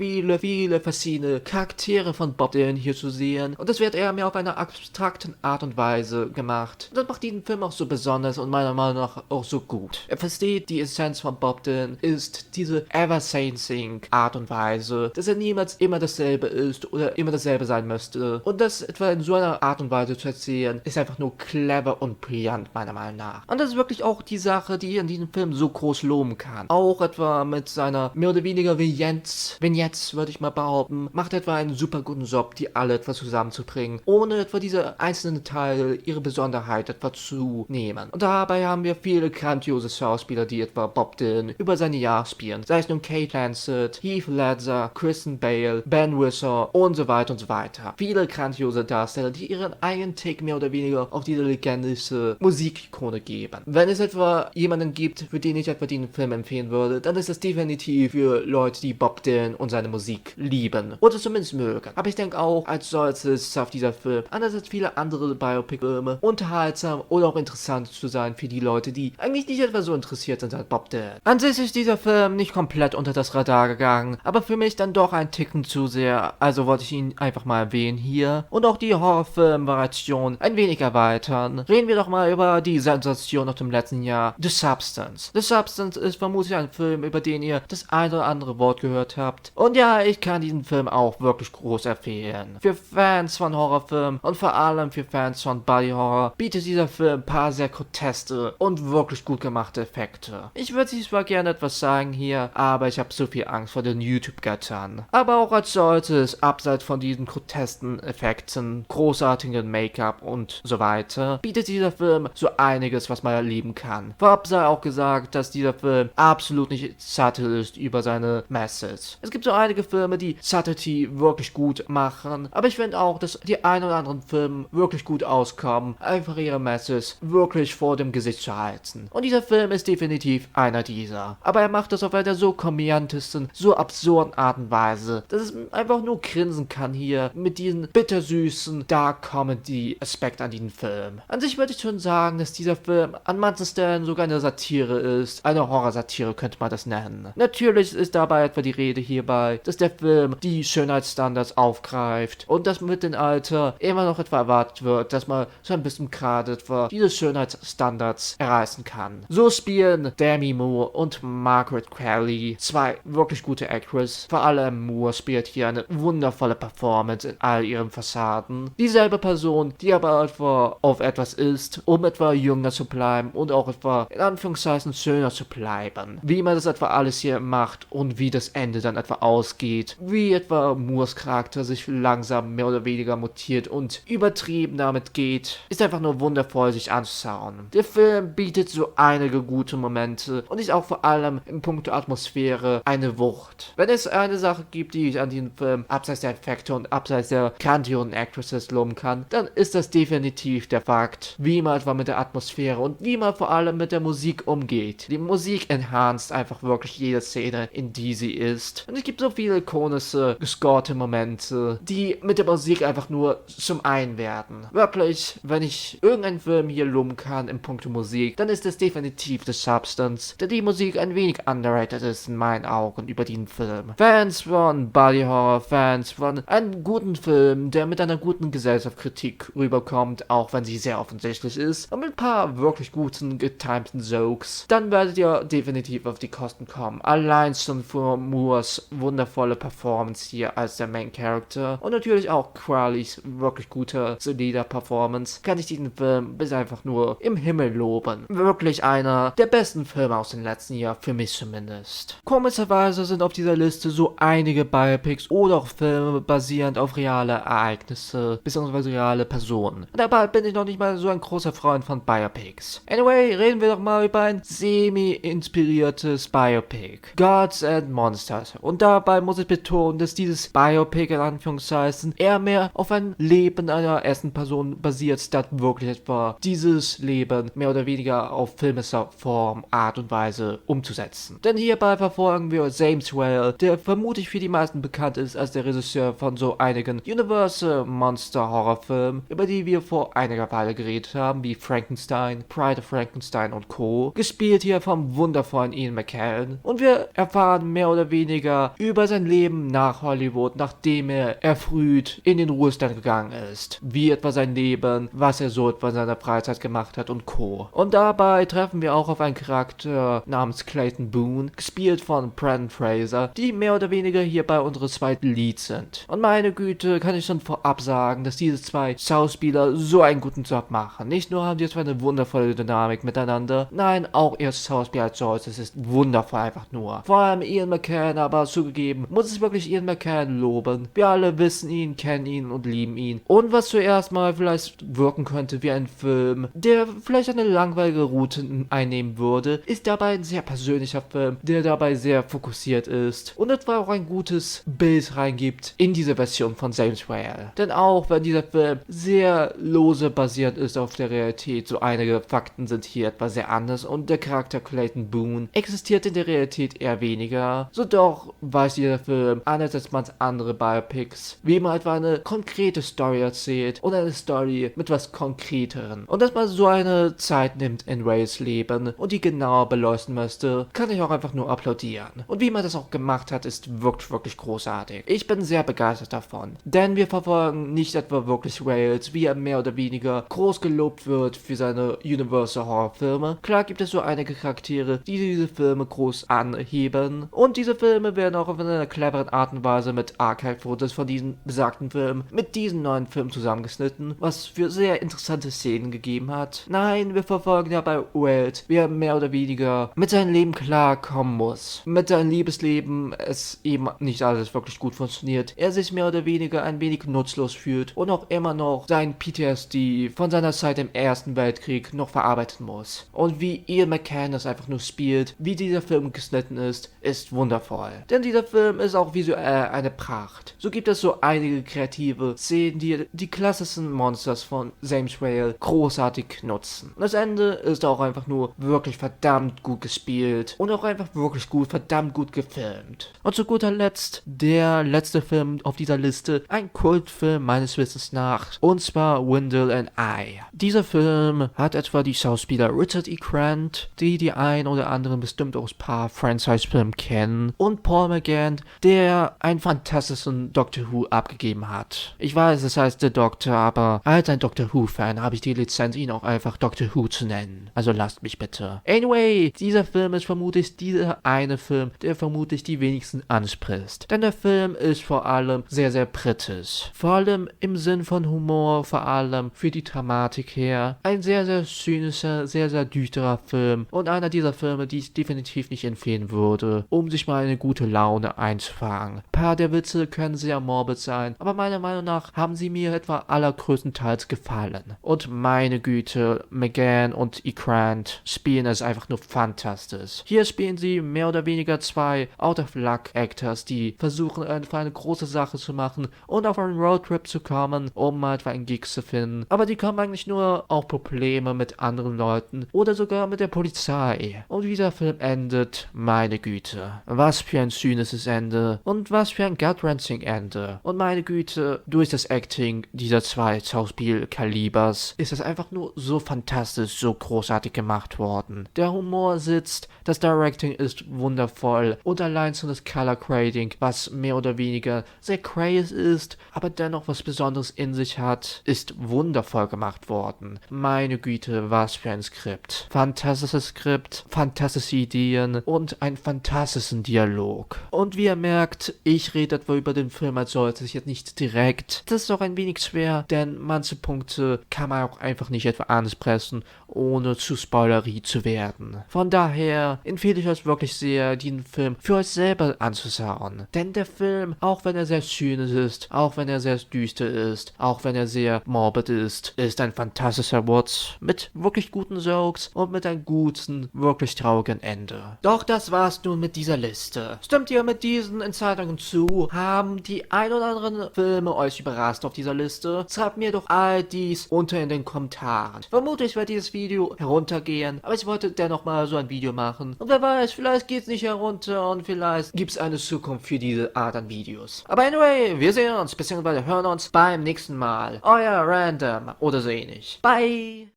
A: verschiedene Charaktere von Bob Dylan hier zu sehen und das wird eher mehr auf einer abstrakten Art und Weise gemacht. Und das macht diesen Film auch so besonders und meiner Meinung nach auch so gut. Er versteht die Essenz von Bob Dylan, ist diese ever-changing Art und Weise, dass er niemals immer dasselbe ist oder immer dasselbe sein müsste. Und das etwa in so einer Art und Weise zu erzählen, ist einfach nur clever und brillant, meiner Meinung nach. Und das ist wirklich auch die Sache, die in diesem Film so groß loben kann. Auch etwa mit seiner mehr oder weniger Vignettes, würde ich mal behaupten, macht etwa einen super guten Job, die alle etwas zusammenzubringen, ohne etwa diese einzelnen Teile ihre Besonderheit etwa zu nehmen. Und dabei haben wir viele grandiose Schauspieler, die etwa Bob Dylan über seine Jahre spielen. Sei es nun Kate Blanchett, Heath Ledger, Kristen Bale, Ben Whishaw und so weiter und so weiter. Viele grandiose Darsteller, die ihren eigenen Take mehr oder weniger auf diese legendische Musikikone geben. Wenn es etwa jemanden gibt, für den ich etwa den Film empfehlen würde, dann ist es definitiv für Leute, die Bob Dylan und seine Musik lieben. Oder zumindest mögen. Aber ich denke auch, als solches schafft dieser Film, anders als viele andere Biopic-Filme, unterhaltsam oder auch interessant zu sein für die Leute, die eigentlich nicht etwa so interessiert sind an Bob Dylan. An sich ist dieser Film nicht komplett unter das Radar gegangen, aber für mich dann doch ein Ticken zu sehr, also wollte ich ihn einfach mal erwähnen hier und auch die Horrorfilm-Variation ein wenig erweitern. Reden wir doch mal über die Sensation aus dem letzten Jahr, The Substance. The Substance ist vermutlich ein Film, über den ihr das ein oder andere Wort gehört habt. Und ja, ich kann diesen Film auch wirklich groß empfehlen. Für Fans von Horrorfilmen und vor allem für Fans von Body Horror bietet dieser Film ein paar sehr groteske und wirklich gut gemachte Effekte. Ich würde zwar gerne etwas sagen hier, aber ich habe so viel Angst vor den YouTube-Göttern. Aber auch als solches, abseits von diesen grotesken Effekten, großartigen Make-up und so weiter, bietet dieser Film so einiges, was man erleben kann. Vorab sei auch gesagt, dass dieser Film absolut nicht subtle ist über seine Message. Es gibt so einige Filme, die Subtlety wirklich gut machen, aber ich finde auch, dass die ein oder anderen Filme wirklich gut auskommen, einfach ihre Message wirklich vor dem Gesicht zu halten. Und dieser Film ist definitiv einer dieser. Aber er macht das auf einer so komödiantesten, so absurden Art und Weise, dass es einfach nur grinsen kann hier mit diesem bittersüßen Dark Comedy Aspekt an diesem Film. An sich würde ich schon sagen, dass dieser Film an manchen Stellen sogar eine Satire ist. Eine Horrorsatire könnte man das nennen. Natürlich ist dabei etwa die Rede hierbei, dass der Film die Schönheitsstandards aufgreift und dass mit dem Alter immer noch etwa erwartet wird, dass man so ein bisschen gerade etwa diese Schönheitsstandards erreichen kann. So spielen Demi Moore und Margaret Qualley, zwei wirklich gute Actors. Vor allem Moore spielt hier eine wundervolle Performance in all ihren Fassaden. Dieselbe Person, die aber etwa auf etwas ist, um etwa jünger zu bleiben und auch etwa in Anführungszeichen schöner zu bleiben. Wie man das etwa alles hier macht und wie das Ende dann etwa ausgeht. Wie etwa Moores Charakter sich langsam mehr oder weniger mutiert und übertrieben damit geht, ist einfach nur wundervoll sich anzuschauen. Der Film bietet so einige gute Momente und ist auch vor allem im Punkt Atmosphäre eine Wucht. Wenn es eine Sache gibt, die ich an diesem Film abseits der Effekte und abseits der grandiosen Actresses loben kann, dann ist das definitiv der Fakt, wie man etwa mit der Atmosphäre und wie man vor allem mit der Musik umgeht. Die Musik enhanced einfach wirklich jede Szene, in die sie ist. Und es gibt so viele ikonische, gescorte Momente, die mit der Musik einfach nur zum einen werden. Wirklich, wenn ich irgendeinen Film hier loben kann im Punkt Musik, dann ist es definitiv The Substance, der die Musik ein wenig wenig underrated ist in meinen Augen über den Film. Fans von Body Horror, Fans von einem guten Film, der mit einer guten Gesellschaftskritik rüberkommt, auch wenn sie sehr offensichtlich ist, und mit ein paar wirklich guten, getimten Jokes, dann werdet ihr definitiv auf die Kosten kommen. Allein schon für Moores wundervolle Performance hier als der Main Character und natürlich auch Crowleys wirklich gute, solider Performance, kann ich diesen Film bis einfach nur im Himmel loben. Wirklich einer der besten Filme aus dem letzten Jahr, für mich zumindest. Komischerweise sind auf dieser Liste so einige Biopics oder auch Filme basierend auf reale Ereignisse bzw. reale Personen. Und dabei bin ich noch nicht mal so ein großer Freund von Biopics. Anyway, reden wir doch mal über ein semi-inspiriertes Biopic. Gods and Monsters. Und dabei muss ich betonen, dass dieses Biopic in Anführungszeichen eher mehr auf ein Leben einer ersten Person basiert, statt wirklich etwa dieses Leben mehr oder weniger auf filmischer Form, Art und Weise umzusetzen. Denn hierbei verfolgen wir James Whale, der vermutlich für die meisten bekannt ist als der Regisseur von so einigen Universal Monster Horrorfilmen, über die wir vor einiger Weile geredet haben, wie Frankenstein, Pride of Frankenstein und Co. Gespielt hier vom wundervollen Ian McKellen. Und wir erfahren mehr oder weniger über sein Leben nach Hollywood, nachdem er erfrüht in den Ruhestand gegangen ist. Wie etwa sein Leben, was er so etwa in seiner Freizeit gemacht hat und Co. Und dabei treffen wir auch auf einen Charakter namens Clayton Boone, gespielt von Brendan Fraser, die mehr oder weniger hierbei unsere zweiten Leads sind. Und meine Güte, kann ich schon vorab sagen, dass diese zwei Schauspieler so einen guten Job machen. Nicht nur haben die zwar eine wundervolle Dynamik miteinander, nein, auch ihr Schauspiel als solches ist wundervoll einfach nur. Vor allem Ian McKellen, aber zugegeben, muss es wirklich Ian McKellen loben. Wir alle wissen ihn, kennen ihn und lieben ihn. Und was zuerst mal vielleicht wirken könnte wie ein Film, der vielleicht eine langweilige Route einnehmen würde, ist dabei ein sehr persönlicher Film, der dabei sehr fokussiert ist und etwa auch ein gutes Bild reingibt in diese Version von James Whale. Denn auch wenn dieser Film sehr lose basierend ist auf der Realität, so einige Fakten sind hier etwa sehr anders und der Charakter Clayton Boone existiert in der Realität eher weniger, so doch weiß dieser Film, anders als manche andere Biopics, wie man etwa eine konkrete Story erzählt und eine Story mit was Konkreteren. Und dass man so eine Zeit nimmt in Whales Leben und die genauer beleuchten möchte, kann ich auch einfach nur applaudieren. Und wie man das auch gemacht hat, ist wirklich, wirklich großartig. Ich bin sehr begeistert davon. Denn wir verfolgen nicht etwa wirklich Whales, wie er mehr oder weniger groß gelobt wird für seine Universal Horror Filme. Klar gibt es so einige Charaktere, die diese Filme groß anheben. Und diese Filme werden auch auf eine clevere Art und Weise mit Archive-Fotos von diesen besagten Filmen mit diesen neuen Filmen zusammengeschnitten, was für sehr interessante Szenen gegeben hat. Nein, wir verfolgen ja bei Whales, wie er mehr oder weniger mit seinem Leben klarkommen muss. Mit seinem Liebesleben es eben nicht alles wirklich gut funktioniert. Er sich mehr oder weniger ein wenig nutzlos fühlt und auch immer noch sein PTSD von seiner Zeit im Ersten Weltkrieg noch verarbeiten muss. Und wie Ian McKellen das einfach nur spielt, wie dieser Film geschnitten ist wundervoll. Denn dieser Film ist auch visuell eine Pracht. So gibt es so einige kreative Szenen, die die klassischen Monsters von James Whale großartig nutzen. Und das Ende ist auch einfach nur wirklich verdammt gut gespielt und auch einfach wirklich gut, verdammt gut gefilmt. Und zu guter Letzt, der letzte Film auf dieser Liste, ein Kultfilm meines Wissens nach, und zwar Wendell and I. Dieser Film hat etwa die Schauspieler Richard E. Grant, die ein oder anderen bestimmt aus ein paar Franchise-Filmen kennen, und Paul McGann, der einen fantastischen Doctor Who abgegeben hat. Ich weiß, es heißt The Doctor, aber als ein Doctor Who-Fan habe ich die Lizenz, ihn auch einfach Doctor Who zu nennen. Also lasst mich bitte. Anyway, dieser Film ist vermutlich dieser eine Film, der vermutlich die wenigsten anspricht. Denn der Film ist vor allem sehr, sehr britisch. Vor allem im Sinn von Humor, vor allem für die Dramatik her. Ein sehr, sehr zynischer, sehr, sehr düsterer Film und einer dieser Filme, die ich definitiv nicht empfehlen würde, um sich mal eine gute Laune einzufangen. Ein paar der Witze können sehr morbid sein, aber meiner Meinung nach haben sie mir etwa allergrößtenteils gefallen. Und meine Güte, McGann und E. Grant spielen es einfach nur fantastisch. Hier spielen sie mehr oder weniger zwei Out-of-Luck-Actors, die versuchen einfach eine große Sache zu machen und auf einen Roadtrip zu kommen, um mal etwa einen Gig zu finden. Aber die haben eigentlich nur auch Probleme mit anderen Leuten oder sogar mit der Polizei. Und wie der Film endet, meine Güte. Was für ein zynisches Ende und was für ein gut-wrenching Ende. Und meine Güte, durch das Acting dieser zwei Schauspielkalibers ist es einfach nur so fantastisch, so großartig gemacht worden. Der Humor sitzt, Das Directing ist wundervoll und allein so das Color Grading, was mehr oder weniger sehr crazy ist, aber dennoch was Besonderes in sich hat, ist wundervoll gemacht worden. Meine Güte, was für ein Skript. Fantastisches Skript, fantastische Ideen und einen fantastischen Dialog. Und wie ihr merkt, ich rede etwa über den Film, als sollte ich jetzt nicht direkt. Das ist auch ein wenig schwer, denn manche Punkte kann man auch einfach nicht etwa ansprechen, ohne zu spoilery zu werden. Von daher empfehle ich euch wirklich sehr, diesen Film für euch selber anzuschauen. Denn der Film, auch wenn er sehr schön ist, auch wenn er sehr düster ist, auch wenn er sehr morbid ist ein fantastischer Watch mit wirklich guten Jokes und mit einem guten, wirklich traurigen Ende. Doch das war's nun mit dieser Liste. Stimmt ihr mit diesen Entscheidungen zu? Haben die ein oder anderen Filme euch überrascht auf dieser Liste? Schreibt mir doch all dies unter in den Kommentaren. Vermutlich wird dieses Video heruntergehen, aber ich wollte dennoch mal so ein Video machen. Und wer weiß, vielleicht geht's nicht herunter und vielleicht gibt's eine Zukunft für diese Art an Videos. Aber anyway, wir sehen uns bzw. hören uns beim nächsten Mal. Euer Random oder so ähnlich. Bye!